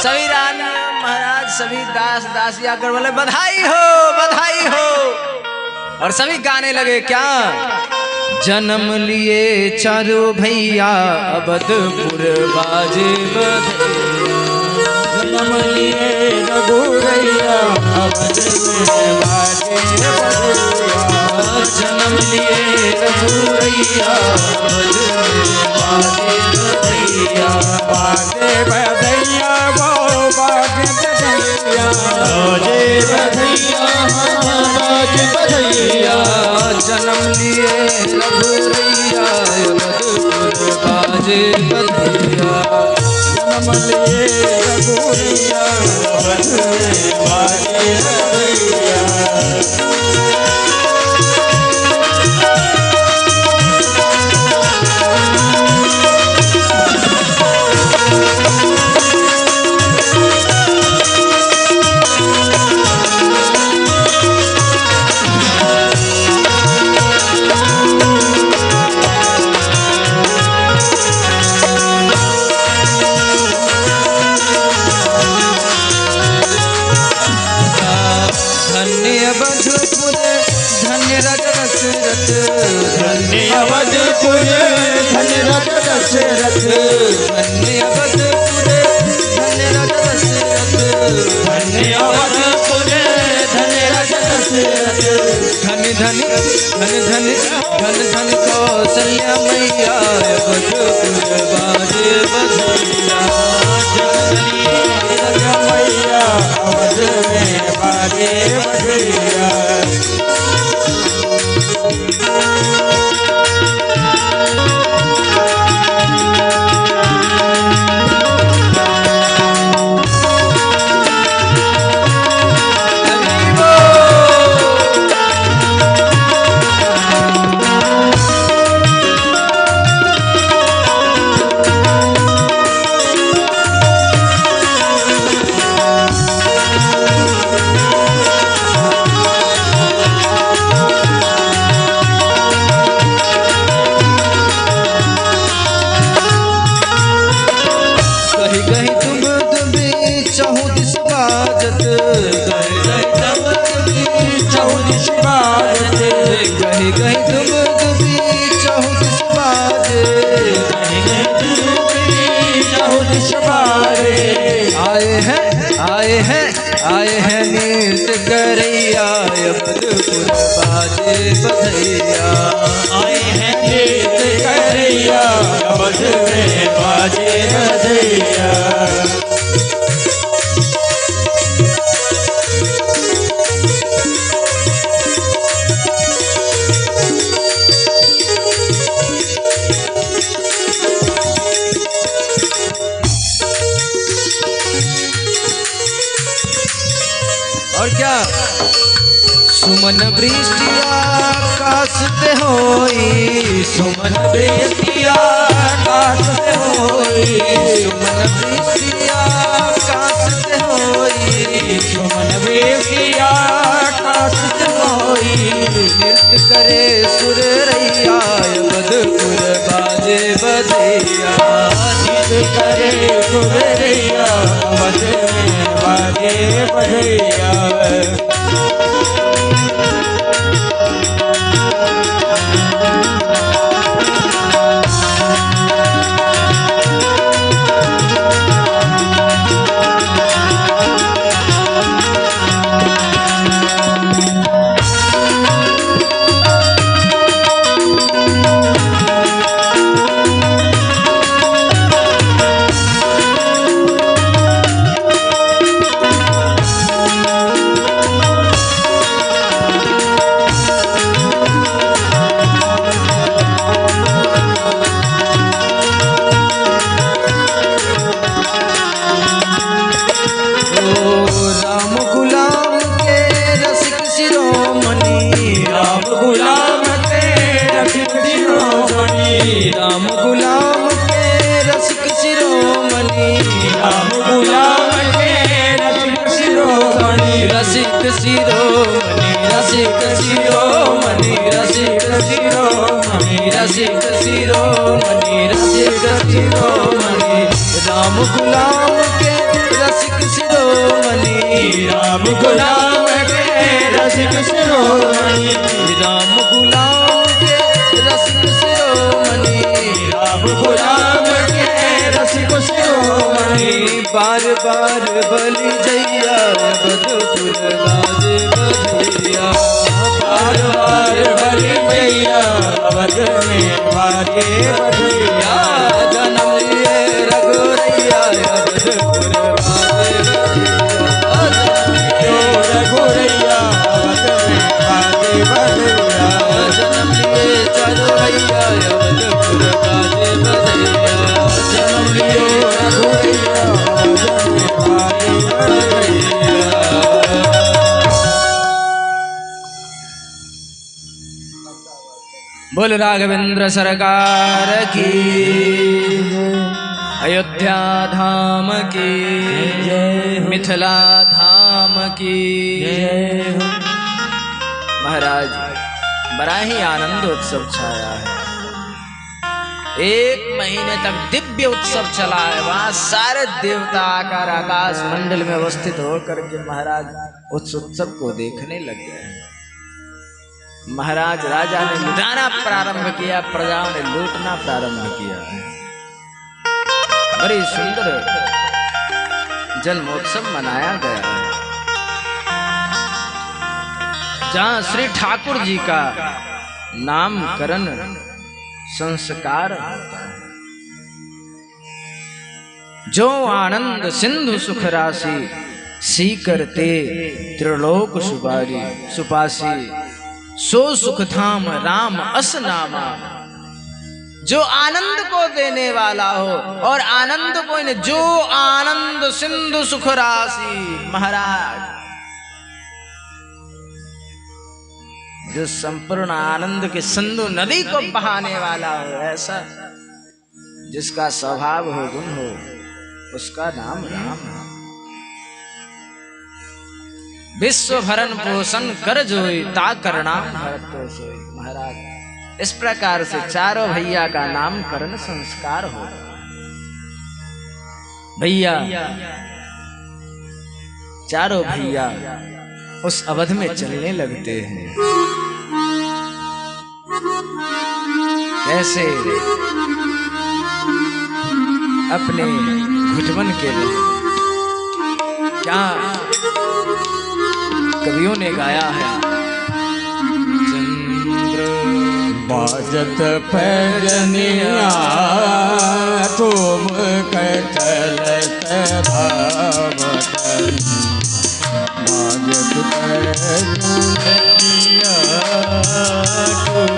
सभी रानी महाराज सभी दास दासिया कर बोले बधाई हो बधाई हो, और सभी गाने लगे क्या जन्म लिए चारो भैया अवधपुर बाजे बधे, जन्म लिए रघुरैया अवध में बाजे बधैया, जन्म लिए रघुरैया अवध में बाजे बधैया, बाजे बधैया वो बाजे बधैया, बाजे बधैया बाजे बधैया, जन्म लिए रघुरैया अवधपुर बाजे बधैया, जन्म लिए रघुरैया अवध में बाजे बधैया। धन्य रज दशरथ, धन्य अवधपुर धन्य रज दशरथ, धन्य अवधपुर धन्य रज दशरथ, धन्य अवधपुर धन्य रज दशरथ, धन धन धन धन धन धन कौशल्या मैया अवधपुर बाजे बधैया, मैया अवध में बाजे बधैया। हमारे आए हैं नीत करैया अवधपुर बाजे बधैया। आए हैं गीत करैया अवध में बाजे बधैया। और क्या सुमन वृष्टिया काशते होई, सुमन वृष्टिया काशते होई, सुमन वृष्टिया काशते होई, सुमन वृष्टिया काशते होई। नृत्य करे सुररैया अवधपुर बाजे बधैया। नृत्य करे सुररैया अवध में बाजे बधैया। राम गुलाम के रसिक शिरोमणि, राम गुलाम के रसिक शिरोमणि। रसिक शिरोमणि, रसिक शिरोमणि, रसिक शिरोमणि, रसिक शिरोमणि, रसिक शिरोमणि। राम गुलाम के रसिक शिरोमणि, राम गुलाम के रसिक शिरोमणि। राम गुलाम के रसिक शिरोमणि, राम गुलाम के रसिक शिरोमणि। बार बार बलि जैया अवधपुर बाजे बधैया। बार बार बलि जैया अवध में बाजे बधैया। जन्म लिए रघुरैया अवधपुर बाजे बधैया। रघुरैया अवध में बाजे बधैया। जन्म लिए चलो भैया अवधपुर बाजे बधैया। जन्म लिए रघुरैया अवध में बाजे बधैया। बोल राघवेंद्र सरकार की, अयोध्या धाम की, मिथिला धाम की। महाराज बड़ा ही आनंद उत्सव छाया है। 1 महीने तक दिव्य उत्सव चला है। वहां सारे देवता आकर आकाश मंडल में अवस्थित होकर के महाराज उस उत्सव को देखने लग गए। महाराज राजा ने लुटाना प्रारंभ किया, प्रजाओं ने लूटना प्रारंभ किया। बड़ी सुंदर जन्मोत्सव मनाया गया है, जहां श्री ठाकुर जी का नामकरण संस्कार होता है। जो आनंद सिंधु सुख राशि सी करते त्रिलोक सुपासी, सो सुख धाम राम अस नामा। जो आनंद को देने वाला हो और आनंद को जो आनंद सिंधु सुख राशि, महाराज जो संपूर्ण आनंद के सिंधु नदी को बहाने वाला हो, ऐसा जिसका स्वभाव हो, गुण हो, उसका नाम राम है। विश्व भरण पोषण कर जोई, ता करनाम भरत तो सोई। महाराज इस प्रकार से चारों भैया का नामकरण संस्कार हो। भैया चारों भैया उस अवध में चलने लगते हैं। कैसे? अपने घुटमन के लिए क्या कवियों ने गाया है। चंद्र बाजत पैजनिया तुम चलत भावत बाजत पैजनिया तुम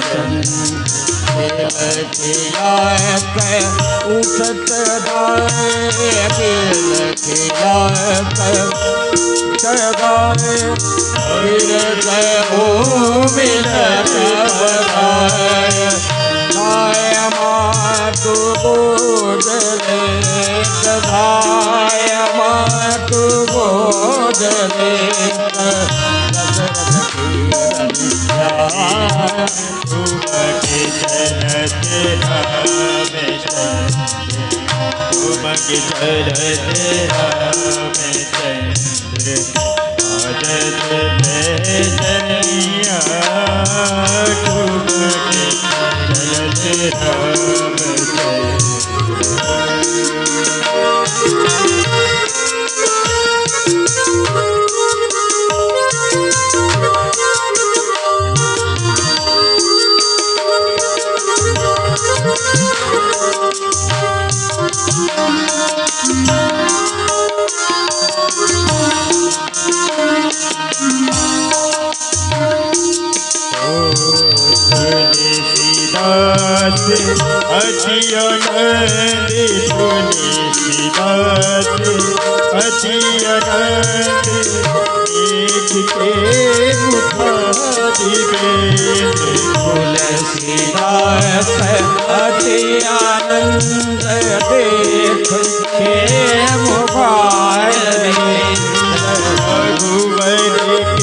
चलत भावत उठत जगाए ओ मिलत गाय मातु गोदले गाय मातु गोदले तुमके चलते आजत पैजनिया तुमके अति आनंद तुलसीदास अति आनंद एक के मुखारि बेद तुलसीदास अति आनंद देख के मुखारि रघुवर के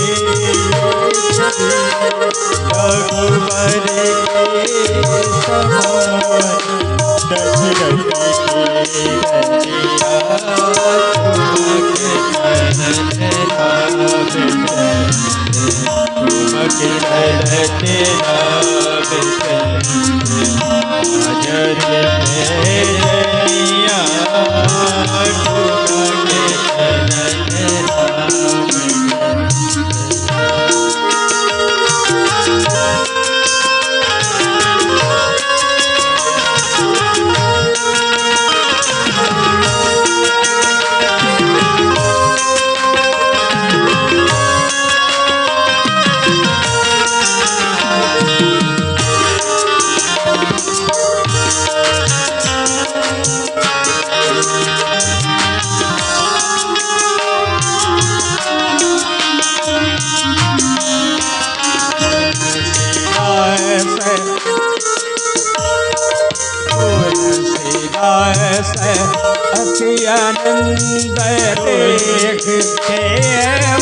अति आनंद देख के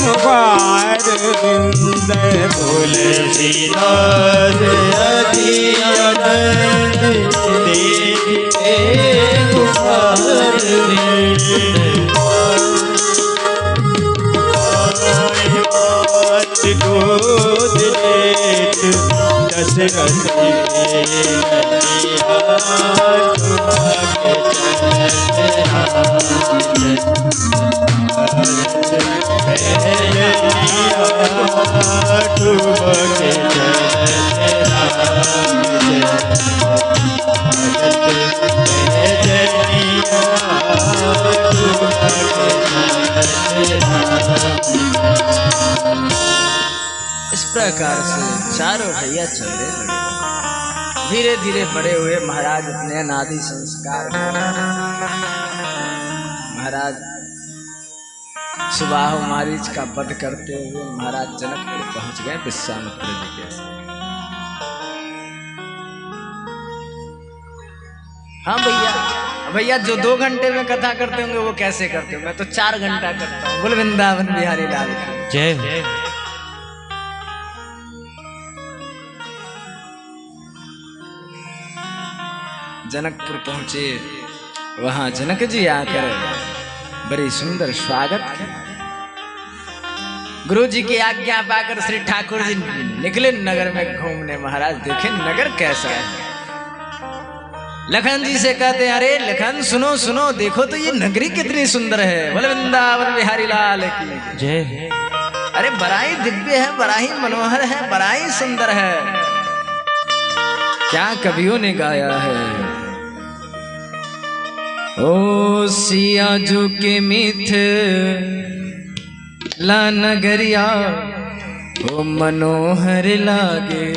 मुबार बिंद तुलसीदास अति आनंद देख के मुबार बिंद गोद लेत दशरथ इस प्रकार से चारों भैया चलने लगे। धीरे धीरे बड़े हुए महाराज अपने अनादि संस्कार महाराज सुबाहु मारीच का वध करते हुए महाराज जनकपुर पहुंच गए विश्वामित्र जी के साथ। हाँ भैया जो 2 घंटे में कथा करते होंगे वो कैसे करते होंगे? मैं तो 4 घंटा करता हूँ। बोल वृंदावन बिहारी लाल की जय। जनकपुर पहुंचे, वहां जनक जी आकर बड़ी सुंदर स्वागत किया। गुरु जी की आज्ञा पाकर श्री ठाकुर जी निकले नगर में घूमने। महाराज देखे नगर कैसा है, लखन जी से कहते हैं, अरे लखन सुनो सुनो, देखो तो ये नगरी कितनी सुंदर है। बोले वृंदावन बिहारी लाल की जय। अरे बड़ा ही दिव्य है, बड़ा ही मनोहर है, बड़ा ही सुंदर है। क्या कवियों ने गाया है। ओ सिया जो के मिथ ला नगरिया ओ मनोहर लागे।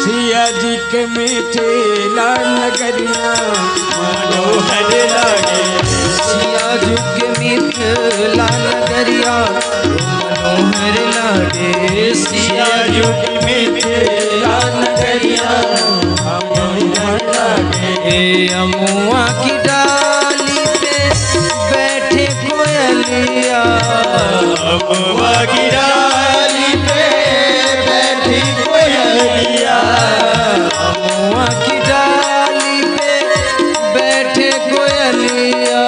सिया जी के मीठे लाल नगरिया मनोहर लागे। सिया जो के मिथ ला नगरिया ओ मनोहर लागे। सिया जो के मीठे लाल नगरिया मनोहर लागे। ए अमुआ की डाली पे बैठे कोयलिया। अमुआ की डाली पे बैठी कोयलिया। अमुआ की डाली पे बैठे कोयलिया।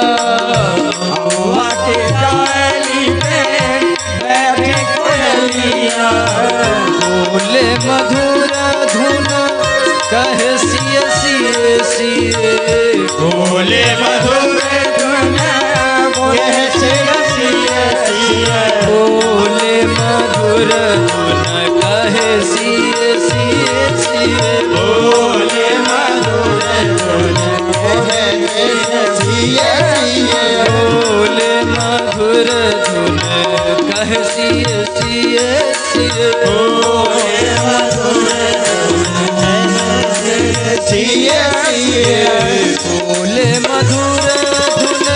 अमुआ के डाली पे बैठे कोयलिया। बोले मधुर धुन कहे सिए सिए सिए। बोले मधुर धुन कहे सिए सिए। बोले मधुर धुन कहे सिए सिए सिए। बोले मधुर धुन कहे सिए सिए। बोले मधुर धुन कहे सिए सिए सिए। बोले मधुर सिए सिए। बोले मधुर धुन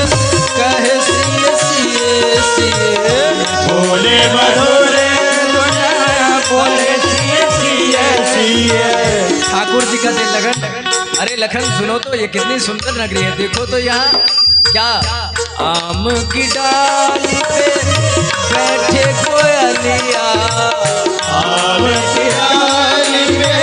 कहे सिए सिए सिए। बोले मधुर धुन बोले सिए सिए सिए। ठाकुर जी का दिल लगन। अरे लखन सुनो तो, ये कितनी सुंदर नगरी है। देखो तो यहाँ क्या आम की डाली पे बैठे कोयलिया। आम की डाली पे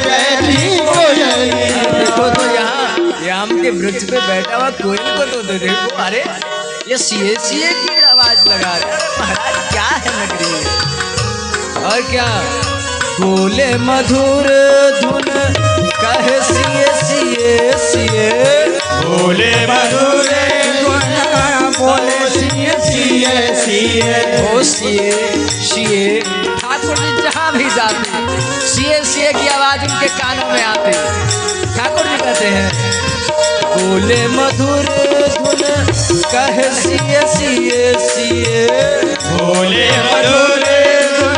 बैठी कोयलिया। देखो तो यहाँ ये आम के वृक्ष पे बैठा हुआ कोयल को तो देखो। अरे ये सीए सीए की आवाज लगा रहे। अरे महाराज क्या है नगरी में। और क्या बोले मधुर धुन कहे सिए सिए सिए। बोले मधुर धुन बोले सिए सिए सिए। ओ सिए सिए। ठाकुर जी जहाँ भी जाते सिए सिए की आवाज उनके कानों में आती। ठाकुर जी कहते हैं बोले मधुर धुन कहे सिए सिए सिए। बोले मधुर धुन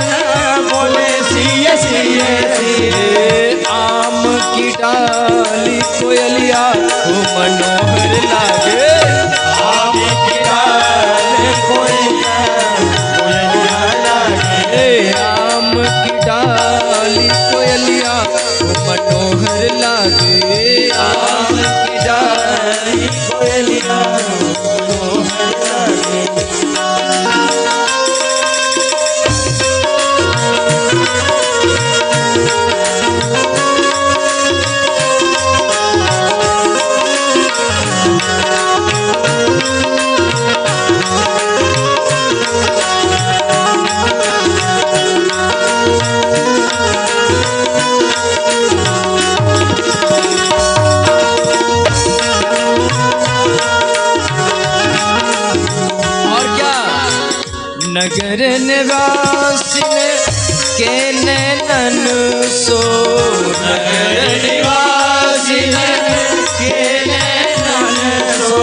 बोले सिए सिए सिए। आम की डाली कोयलिया ओ मनोहर लागे। आम की डाली कोयलिया लागे। आम की डाली कोयलिया ओ मनोहर लागे। आम की डाली कोयलिया मनोहर लागे। नगर निवासिन के नैनन सो। नगर निवासिन के नैनन सो।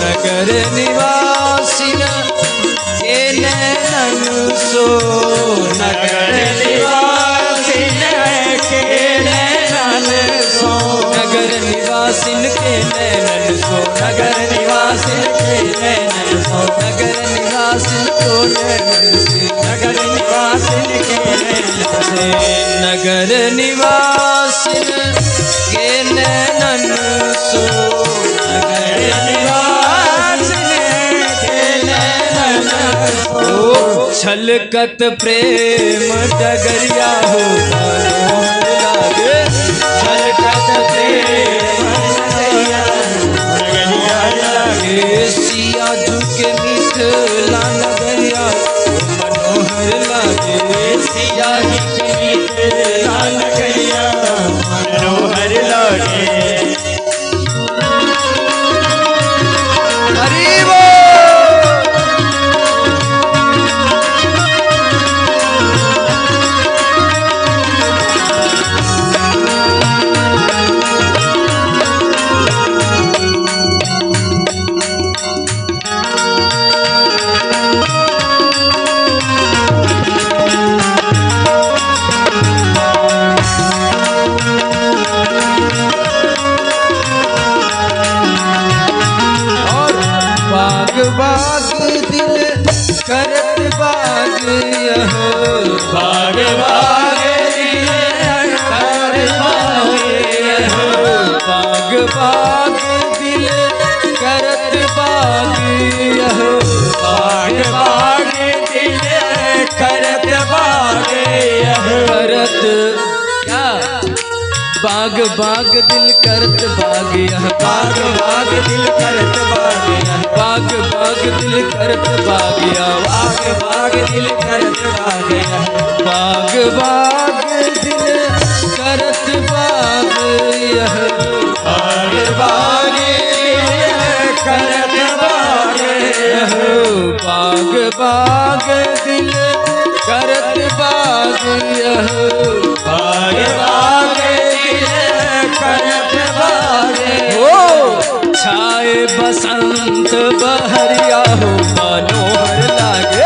नगर निवासिन के नैनन सो। नगर निवासिन के नैनन सो। नगर निवासिन के नैनन सो। नगर निवासिन के नैनन सो। नगर निवासिन को नैनन से। नगर निवासिन के नैनन से। नगर निवासिन के नैनन सो। नगर निवासिन के नैनन सो। छलकत प्रेम डगरिया हो मनोहर लागे। छलकत प्रेम डगरिया लागे। सिया झुके मिथिला नगरिया मनोहर लागे। सिया झुके मिथिला नगरिया मनोहर बाग दिल करत बाग यहो बाग बाग दिल करत बाग यहो बाग बाग दिल करत बाग यहो बाग बाग दिल करत बाग यहो करत क्या बाग बाग दिल करत बाग यह बाग बाग दिल करत बाग यहो बाग बाग दिल करत बाग यह बाग बाग दिल करत बाग यहो बाग बाग दिल करत बाग यह बाग बाग दिल करत बाग यहो बाग बाग दिल करत बाग यह बाग बाग दिल करत बाग हो छाए बसंत बहरिया हो मनोहर लागे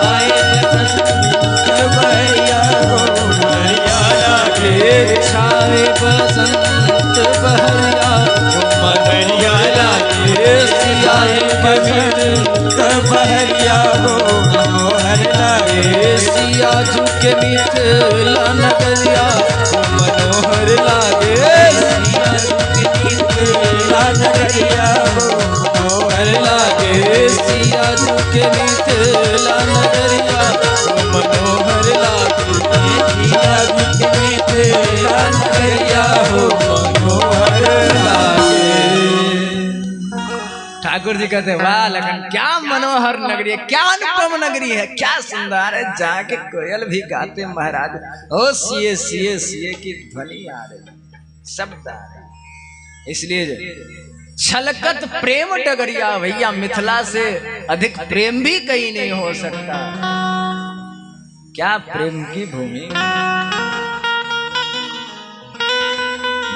आए बसंत बहरिया हो हरिया लागे छाए बसंत बहरिया हो हरिया लागे सियाए बसंत बहरिया हो मनोहर लागे सिया झुके मिथिला नगरिया हो मनोहर लागे नगरिया हो मनोहर लागे सिया झुके मिथिला नगरिया हो मनोहर लागे नगरिया हो मनोहर लागे। ठाकुर जी कहते वाह लगन क्या मनोहर नगरी है, क्या अनुपम नगरी है, क्या सुंदर है। जाके कोयल भी गाते महाराज ओ सिए सिए सिए की ध्वनि आ रही शब्द आ रहे। इसलिए छलकत प्रेम डगरिया भैया मिथिला से अधिक प्रेम भी कहीं नहीं हो सकता। क्या प्रेम की भूमि,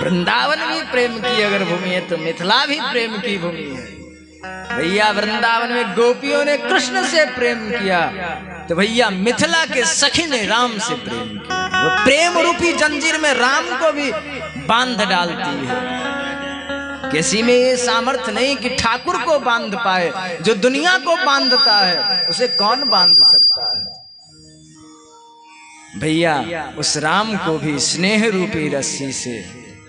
वृंदावन भी प्रेम की अगर भूमि है तो मिथिला भी प्रेम की भूमि है भैया। वृंदावन में गोपियों ने कृष्ण से प्रेम किया तो भैया मिथिला के सखी ने राम से प्रेम किया। वो प्रेम रूपी जंजीर में राम को भी बांध डालती है। किसी में ये सामर्थ्य नहीं कि ठाकुर को बांध पाए, जो दुनिया को बांधता है उसे कौन बांध सकता है भैया। उस राम को भी स्नेह रूपी रस्सी से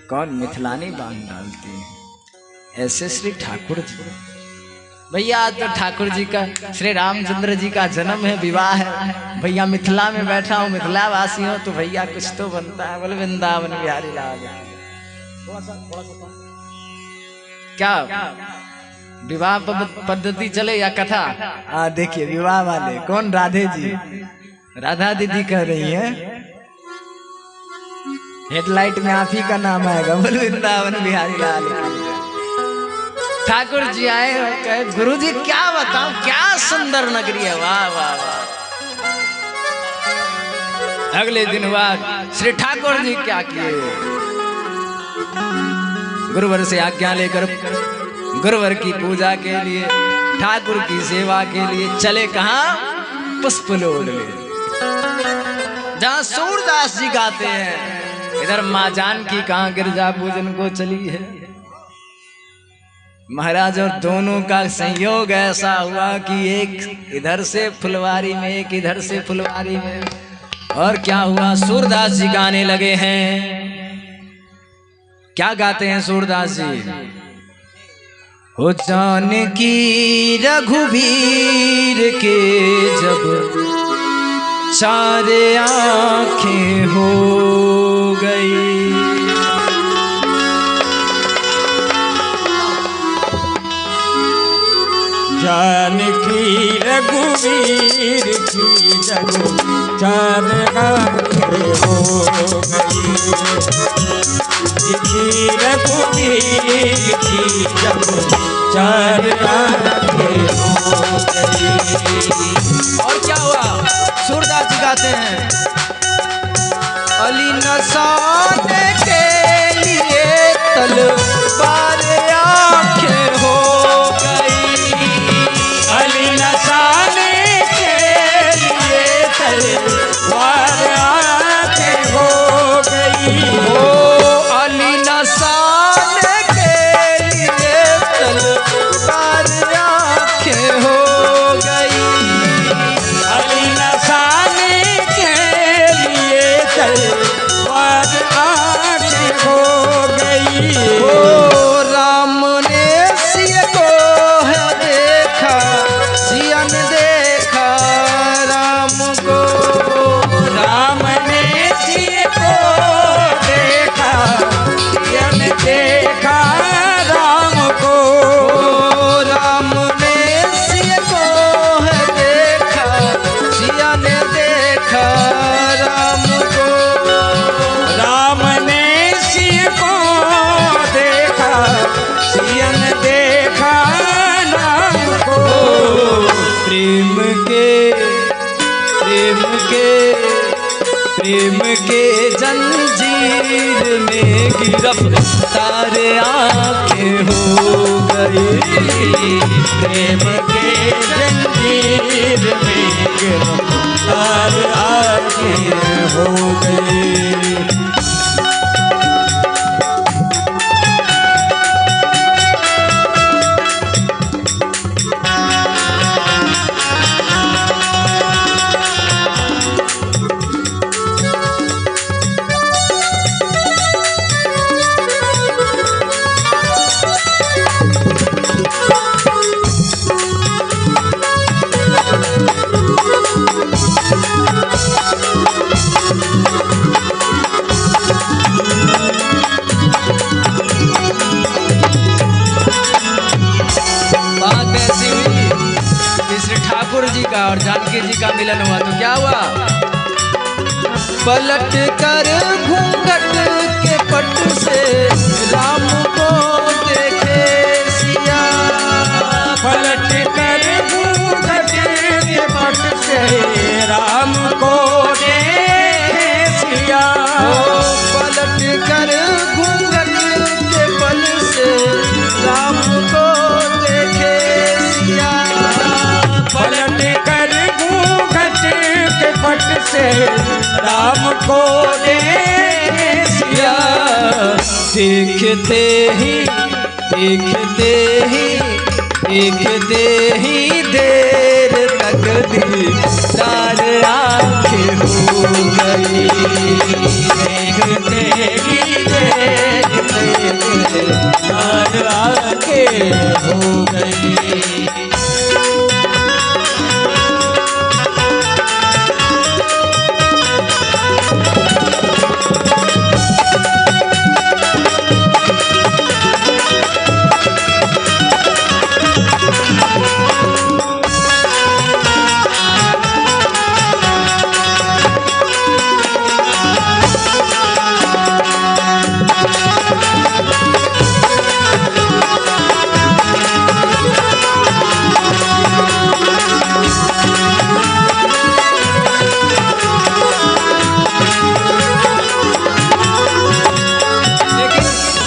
कौन मिथिलानी बांध डालती है। ऐसे श्री ठाकुर जी भैया। आज तो ठाकुर जी का श्री रामचंद्र जी का जन्म है, विवाह है भैया। मिथिला में बैठा हूँ, मिथिला वासी हूँ तो भैया कुछ तो बनता है। बोले वृंदावन बिहारी लाल क्या विवाह पद्धति चले या कथा। देखिए विवाह वाले कौन, राधे जी, राधा दीदी कह रही है। हेडलाइट में आप ही का नाम आएगा। बोले वृंदावन बिहारी लाल। ठाकुर जी आए और कहे गुरु जी क्या बताऊं, क्या सुंदर नगरी है, वाह वाह वाह। अगले दिन बाद श्री ठाकुर जी क्या किए, गुरुवर से आज्ञा लेकर गुरुवर की पूजा के लिए, ठाकुर की सेवा के लिए चले कहाँ, पुष्पलोक में, जहाँ सूरदास जी गाते हैं। इधर माँ जानकी कहाँ गिरजा पूजन को चली है महाराज। और दोनों का संयोग ऐसा हुआ कि एक इधर से फुलवारी में, एक इधर से फुलवारी में। और क्या हुआ, सूरदास जी गाने लगे हैं। क्या गाते हैं सूरदास जी, हो जानकी रघुवीर के जब चारे आंखें हो गई। जानकी रघुवीर की जब चार आंखें हो गई। रघुवीर की जब चार आंखें हो गई। और क्या हुआ, सूरदास जी गाते हैं, अली नसाने के लिए तलवार आंखें हो गई। अली नसाने के लिए तलवार आंखें हो गई। ओ अली नसाने के लिए तलवार आंखें प्रेम के जंजीर में गिरफ्तार आंखें हो गई। प्रेम के जंजीर में गिरफ्तार आंखें हो गई। ठाकुर जी का और जानकी जी का मिलन हुआ तो क्या हुआ? पलट कर घूंघट के पट से राम को देखे सिया। पलट कर घूंघट के पट से राम को देखे सिया। पलट कर घूंघट के पल से राम को देखे सिया। पलट कर घूंघट के पट से राम को देखे सिया। देखते ही देर तक दीदार आंखें हो गई। देखते ही दीदार आंखें हो गई।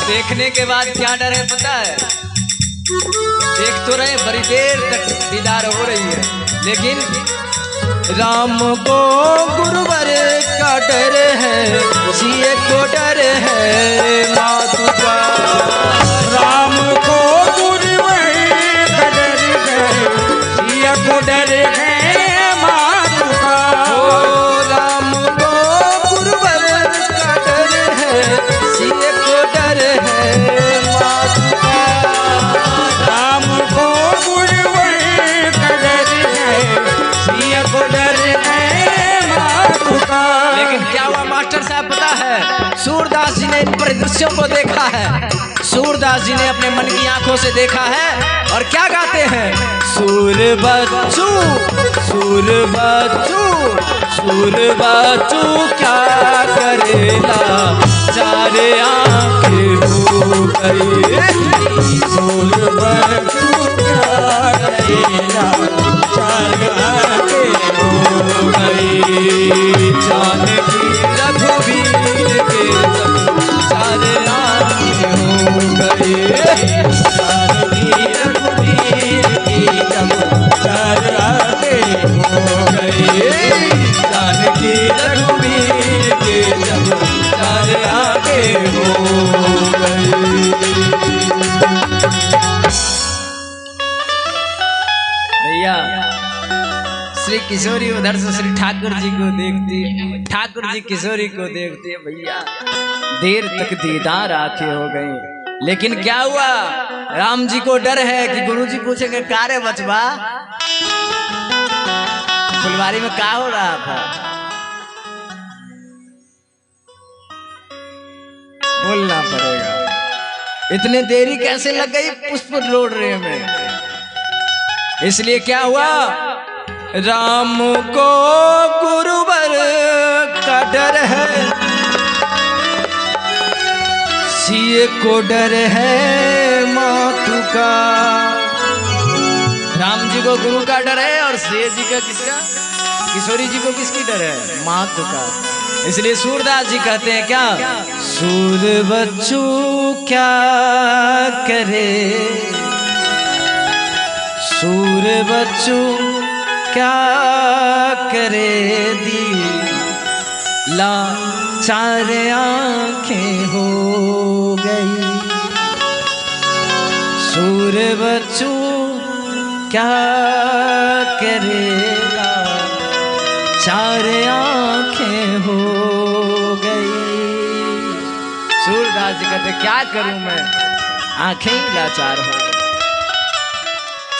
देखने के बाद क्या डर है पता है? देख तो रहे बड़ी देर तक दीदार हो रही है, लेकिन राम को गुरुवर का डर है, सीए को डर है मातु का। राम को गुरुवर का डर है, सीए को डर है मातु का। राम को गुरुवर का डर है, सीए को डर है मातु का। राम को गुरुवर का डर है, सीए को डर है मातु का। लेकिन क्या हुआ मास्टर साहब पता है? सूरदास जी ने इन परिदृश्यों को देखा है। सूरदास जी ने अपने मन की आंखों से देखा है और क्या गाते हैं? सूर बच्चू क्या करेला, चार आंखें हो गई। सूर बच्चू क्या करेला, चार आंखें हो गई। जानकी रघुवीर के जब चार आंखें हो गई। जानकी रघुवीर की जब चार आंखें हो गई। जानकी रघुवीर के जब चार आंखें हो गई। भैया श्री किशोरी उधर से श्री ठाकुर जी को देखती है, ठाकुर जी किशोरी को देखती है। भैया देर तक दीदार आंखें हो गई, लेकिन क्या हुआ? राम जी को डर है कि गुरु जी पूछेंगे का रे बचवा, फुलवारी में क्या हो रहा था? बोलना पड़ेगा। इतने देरी कैसे लग गई पुष्प रोड रे में? इसलिए क्या हुआ? राम को गुरुवर का डर है, सीए को डर है मातु का। राम जी को गुरु का डर है और सीए जी का किसका? किशोरी जी को किसकी डर है? मात का। इसलिए सूरदास जी कहते हैं क्या? सूर बच्चू क्या करे, सूर बच्चू क्या करे, दी ला चार आंखें हो गई। सूर बच्चू क्या करेगा, चार आंखें हो गई। सूरदास जी कहते क्या करूं मैं, आंखें ही लाचार हो।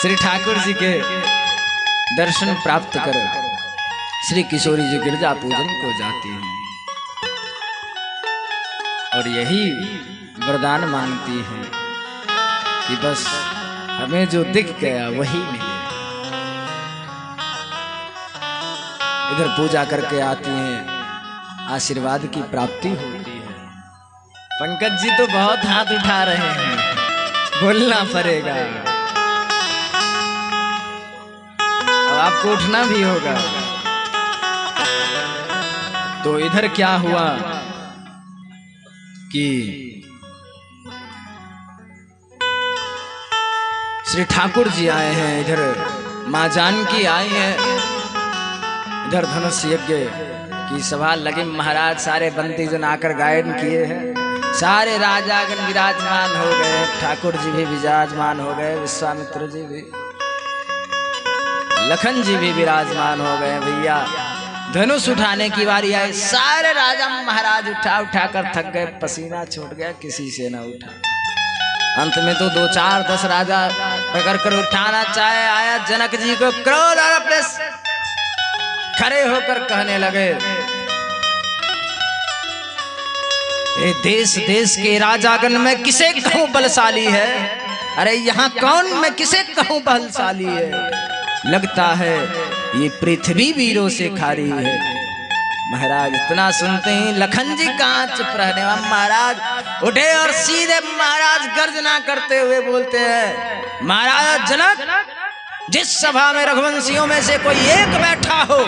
श्री ठाकुर जी के दर्शन प्राप्त कर श्री किशोरी जी गिरजा पूजन को जाती हैं और यही वरदान मांगती हैं कि बस हमें जो दिख गया वही मिले। इधर पूजा करके आती हैं, आशीर्वाद की प्राप्ति होती है। पंकज जी तो बहुत हाथ उठा रहे हैं, बोलना पड़ेगा, अब आपको उठना भी होगा। तो इधर क्या हुआ कि श्री ठाकुर जी आए हैं, इधर माँ जानकी आई हैं, इधर धनुष यज्ञ की सभा लगी। महाराज सारे बंदी जन आकर गायन किए हैं, सारे राजागण विराजमान हो गए, ठाकुर जी भी विराजमान हो गए, विश्वामित्र जी भी, लखन जी भी विराजमान हो गए। भैया धनुष उठाने की बारी आई, सारे राजा महाराज उठा उठा कर थक गए, पसीना छूट गया, किसी से ना उठा। अंत में तो 2 4 10 राजा पकड़ कर उठाना चाहे, आया जनक जी को क्रोध और अपने खड़े होकर कहने लगे, ये देश देश के राजागण में किसे कहूं बलशाली है, अरे यहाँ कौन मैं किसे कहूं बलशाली है, लगता है ये पृथ्वी वीरों से खारी है। महाराज इतना सुनते ही लखन जी कहाँ चुप रहने वाले, महाराज उठे और सीधे महाराज गर्जना करते हुए बोलते हैं, महाराज जनक, जिस सभा में रघुवंशियों में से कोई एक बैठा हो,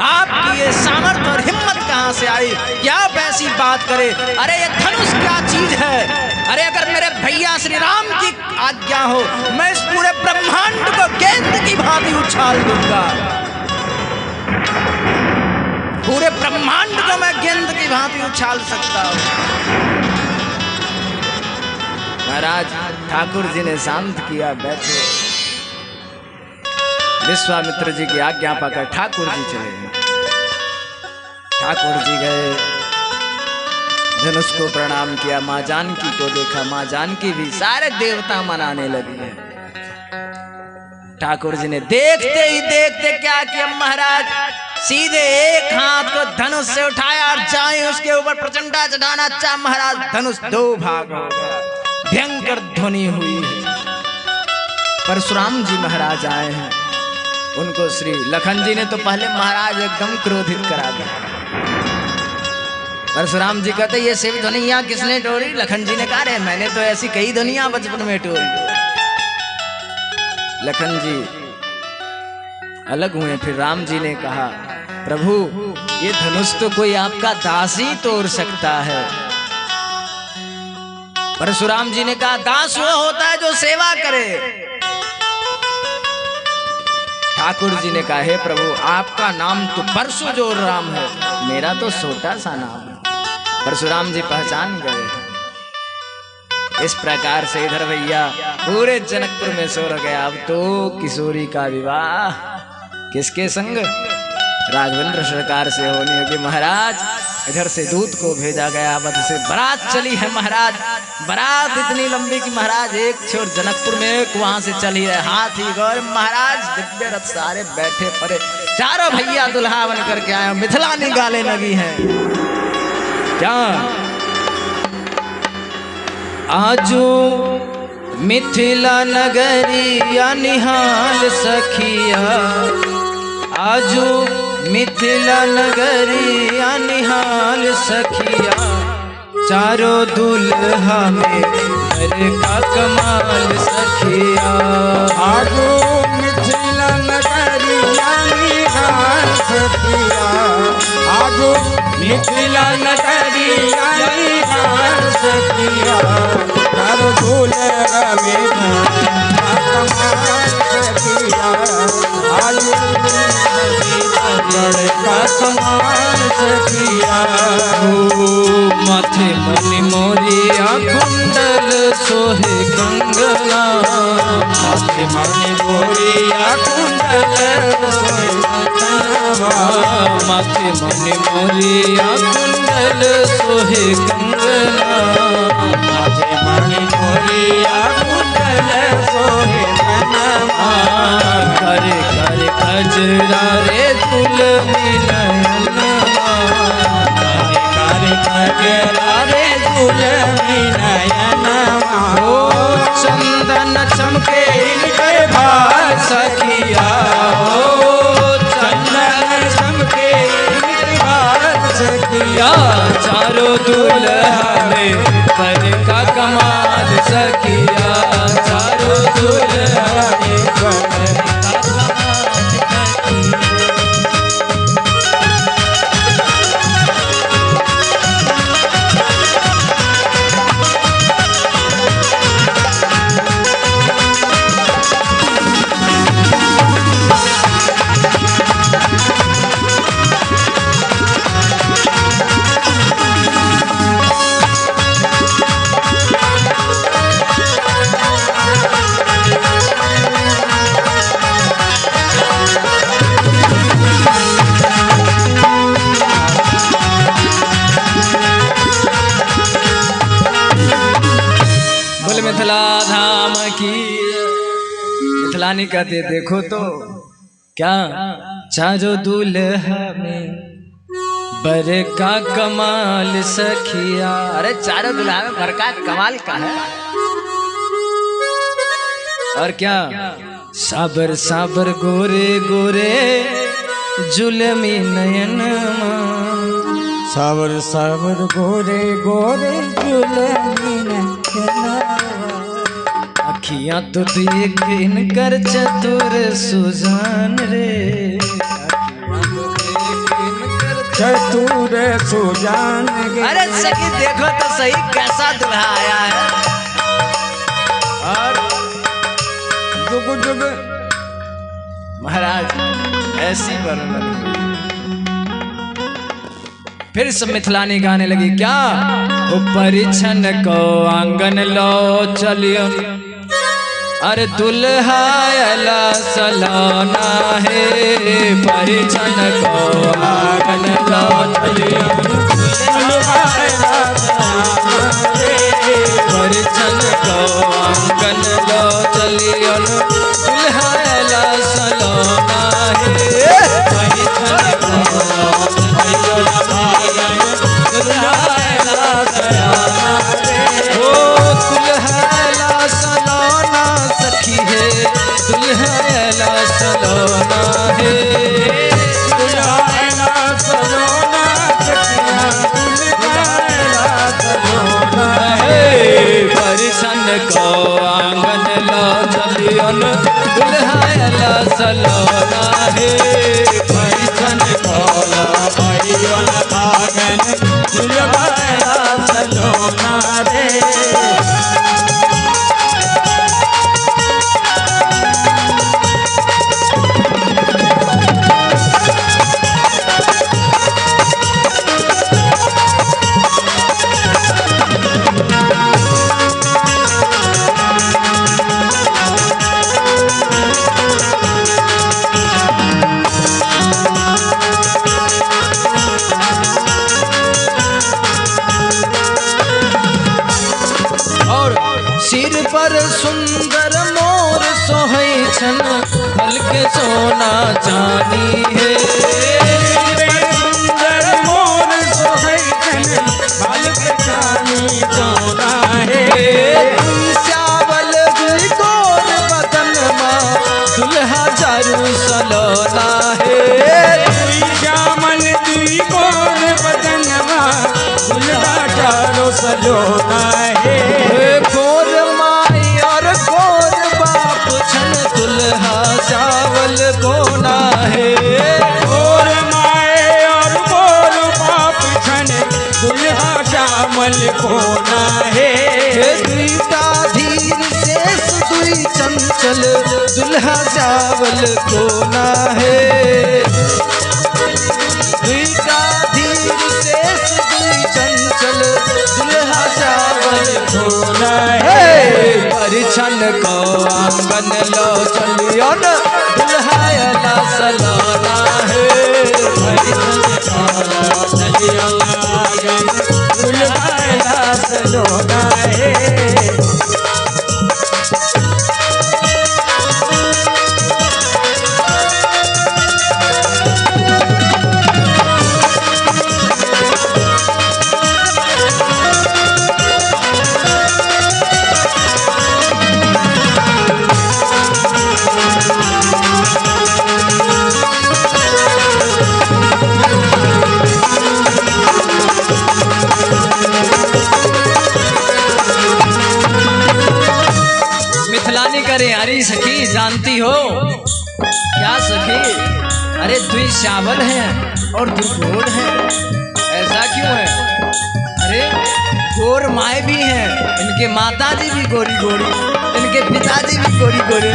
आपकी ये सामर्थ्य और हिम्मत कहाँ से आई, क्या आप ऐसी बात करे, अरे ये धनुष क्या चीज है, अरे अगर मेरे भैया श्री राम की आज्ञा हो, मैं इस पूरे ब्रह्मांड को गेंद की भांति उछाल दूंगा, पूरे ब्रह्मांड को मैं गेंद की भांति उछाल सकता हूं। महाराज ठाकुर जी ने शांत किया, बैठे। विश्वामित्र जी की आज्ञा पाकर ठाकुर जी चले गए। ठाकुर जी गए, धनुष को प्रणाम किया, माँ जानकी को देखा, माँ जानकी भी सारे देवता मनाने लगी है। ठाकुर जी ने देखते ही देखते क्या किया, महाराज सीधे एक हाथ को धनुष से उठाया और जाए उसके ऊपर प्रचंडा चढ़ाना चाहा, महाराज धनुष 2 भाग हो गया, भयंकर ध्वनि हुई है। परशुराम जी महाराज आए हैं, उनको श्री लखन जी ने तो पहले महाराज एकदम क्रोधित करा दिया। परशुराम जी कहते ये शिव ध्वनिया किसने टोरी, लखन जी ने कहा रे मैंने तो ऐसी कई ध्वनिया बचपन में टोरी। लखन जी अलग हुए, फिर राम जी ने कहा प्रभु ये धनुष तो कोई आपका दास ही तोड़ सकता है। परशुराम जी ने कहा दास वो होता है जो सेवा करे। ठाकुर जी ने कहा हे प्रभु आपका नाम तो परशु जो राम है, मेरा तो छोटा सा नाम है। परशुराम जी पहचान गए। इस प्रकार से इधर भैया पूरे जनकपुर में शोर हो गया। अब तो किशोरी का विवाह किसके संग, राघवेंद्र सरकार से होनी होगी। महाराज इधर से दूत को भेजा गया, वध से बारात चली है। महाराज बारात इतनी लंबी कि महाराज एक छोर जनकपुर में, एक वहां से चली है हाथी गौर। महाराज दिव्य रथ सारे बैठे पड़े, चारों भैया दुल्हा बन करके आए, मिथिला निकाले लगी है। क्या आजू मिथिला नगरिया निहाल सखिया, आजू मिथिला नगरिया निहाल सखिया, चारों दुल्हा में घर का कमाल सखिया। आजू मिथिला नगरिया निहाल सखिया, मिलन दरियाई बार सखिया चारों दूल्हा में कमाल सखिया आलू बड़का कमाल सखिया माथे मनि मोरिया कुंडल सोहे कंगना माथे मनि मोरिया कुंडल सोहे कंगना माथे मनि मोरिया कुंडल सोहे कंगना माथे मनि मोरिया कुंडल सोहे कंगना करे करे खजरा रे दुल्हनी नयना करे खजरा रे दुल्हनी नयना ओ चंदन चमके इनके भार सखिया ओ चंदन चमके इनके भार सखिया चारों दुल्हा में पर का कमाल सखिया चारों दुल्हा में पर का मिथिला धाम की मिथिलानी कहते देखो तो क्या चारों दूल्हा में बर का कमाल सखिया। अरे चारों दूल्हा में बर का कमाल का है और क्या साबर साबर गोरे गोरे जुलमी नयन सावर सावर गोरे गोरे जुलमी नयना अखियां तो देख इनकर चतुर सुजान रे चतुर सुजान गे। अरे सखी देखो तो सही कैसा दुल्हा आया है और जुग जुग महाराज ऐसी वर्णन फिर सब मिथिलानी गाने लगी क्या परिछन को आंगन लो चलियो अरे दुल्हा अला सलाना है परिछन को आंगन लो चलियो परिछन को आंगन लो चलियो दुल्हा अला सलाना है परिछन को को आंगन लो चलियन दुल्हा सलोना है परिछन को आंगन दुल्हा सलोना रे। सिर पर सुंदर मोर सोहै छन हल्के सोना चांदी है सुंदर मोर सोहै छन हल्के चांदी सोना है चावल गोर बदन मां दुल्हा चारू सलोना है चावल गोर बदन मां दुल्हा चारू सलोना है दुल्हा चावल कोना है और चंचल दुल्हा चावल को ना है दुईटा धीर शेष दुई चंचल दुल्हा चावल को ना है परिछन को आंगन लो चलियो न दुल्हा अला सलाना है अरे सखी जानती हो क्या सखी? अरे दुई चावल हैं और दो गोड़ हैं, ऐसा क्यों है? अरे गोर माए भी हैं, इनके माताजी भी गोरी गोरी, इनके पिताजी भी गोरी गोरे,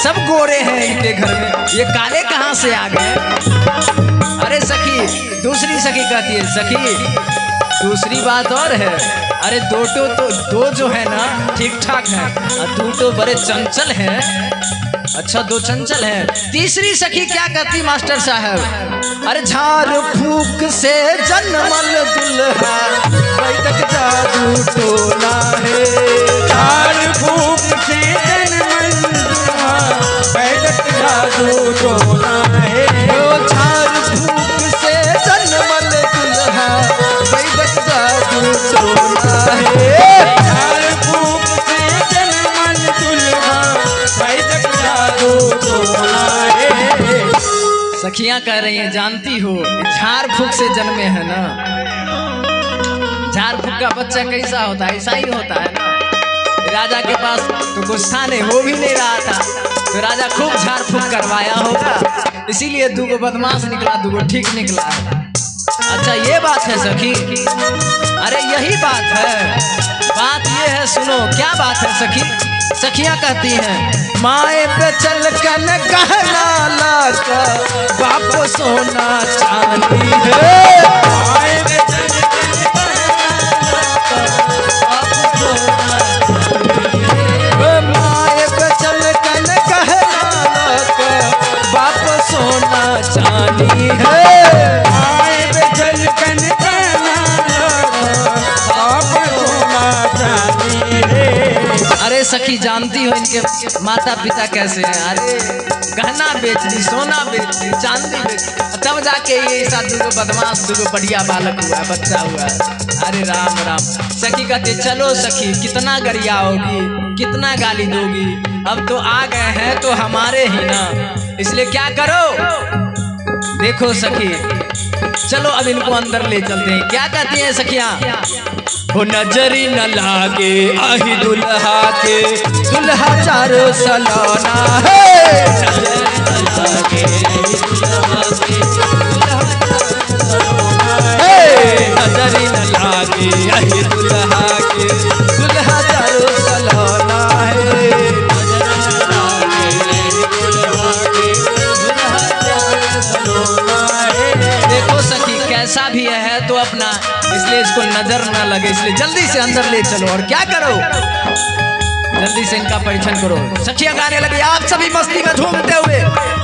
सब गोरे हैं इनके घर में, ये काले कहाँ से आ गए? अरे सखी, दूसरी सखी कहती है सखी दूसरी बात और है, अरे दो जो है ना ठीक ठाक है और दो तो बड़े चंचल हैं। अच्छा दो चंचल हैं। तीसरी सखी क्या कहती मास्टर साहब? अरे झाड़ फूक से जन्मल दुल्हा वैदक जादू टोना है, झाड़ फूक से जन्मल दुल्हा वैदक जादू टोना है, झाड़ फूक से जन्मल दुल्हा वैदक जादू टोना है, झाड़ फूक से जन्मल दुल्हा वैदक जादू टोना है। सखियां कह रही हैं जानती हो झाड़ फूक से जन्मे है ना, झाड़ फूक का बच्चा कैसा होता है? ऐसा ही होता है ना। राजा के पास तो गुस्सा नहीं, हो भी नहीं रहा था तो राजा खूब झाड़ फूक करवाया होगा, इसीलिए दूगो बदमाश निकला दूगो ठीक निकला। अच्छा ये बात है सखी? अरे यही बात है, बात ये है सुनो क्या बात है सखी? सखियां कहती हैं माए पे चल कन गहना लाका बाप सोना चांदी है, माए पे चल माए पे चल कन गहना लाका बाप सोना चांदी है, माए पे चल कन गहना बाप सोना चांदी है। अरे सखी जानती हो इनके माता पिता कैसे हैं? अरे गहना बेच दी, सोना बेच दी, चांदी बेच दी, तब जाके ये ऐसा दूगो बदमाश दूगो बढ़िया बालक हुआ, बच्चा हुआ। अरे राम राम। सखी कहते चलो सखी कितना गरियाओगी, कितना गाली दोगी, अब तो आ गए हैं तो हमारे ही ना, इसलिए क्या करो देखो सखी चलो अब इनको अंदर ले चलते हैं। क्या कहती हैं सखियां? वो नजरी न लागे आही दुल्हा के दुल्हा चारो सलाना है, नजरी न लागे आही दुल्हा के दुल्हा चारो सलाना है, देखो सखी कैसा भी है तो अपना, इसलिए इसको नजर न लगे, इसलिए जल्दी से अंदर ले चलो और क्या करो जल्दी से इनका परीक्षण करो। सखियां गाने लगी, आप सभी मस्ती में झूमते हुए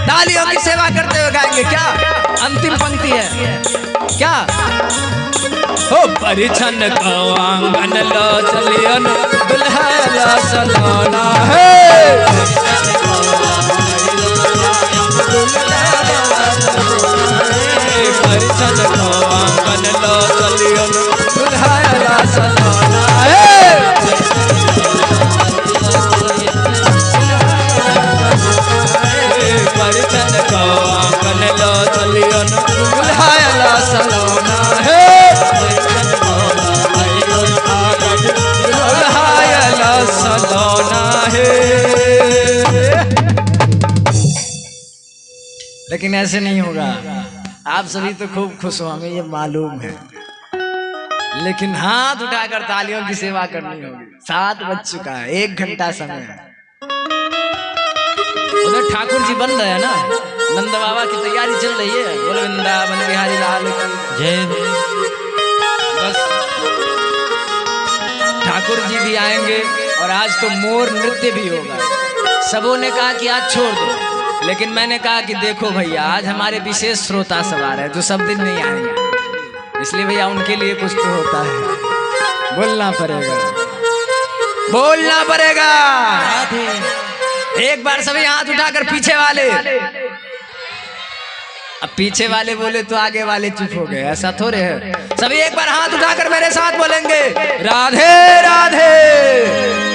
तालियों की सेवा करते हुए गाएंगे। क्या अंतिम पंक्ति है क्या? हो परीक्षण का आंगन लो चलियन दुल्हा ला सलाना है, परिछन को आंगन लो चलियन दुल्हा ला सलाना है, परिछन को आंगन लो चलियन दुल्हा ला सलाना है, दुल्हा ला सलाना है। लेकिन ऐसे नहीं होगा, आप सभी तो खूब खुश हो हमें ये मालूम है, लेकिन हाथ उठाकर तालियों की सेवा करनी होगी। 7 बज चुका है, 1 घंटा समय है। ठाकुर जी बन रहे हैं ना, नंद बाबा की तैयारी चल रही है। बोल वृंदावन बिहारी लाल की जय। बस ठाकुर जी भी आएंगे और आज तो मोर नृत्य भी होगा। सबों ने कहा कि आज छोड़ दो, लेकिन मैंने कहा कि देखो भैया, आज हमारे विशेष श्रोता सवार है जो सब दिन नहीं आएंगे, इसलिए भैया उनके लिए कुछ तो होता है, बोलना पड़ेगा, बोलना पड़ेगा। एक बार सभी हाथ उठाकर पीछे वाले, अब पीछे वाले बोले तो आगे वाले चुप हो गए, ऐसा थोड़े है। सभी एक बार हाथ उठाकर मेरे साथ बोलेंगे राधे राधे।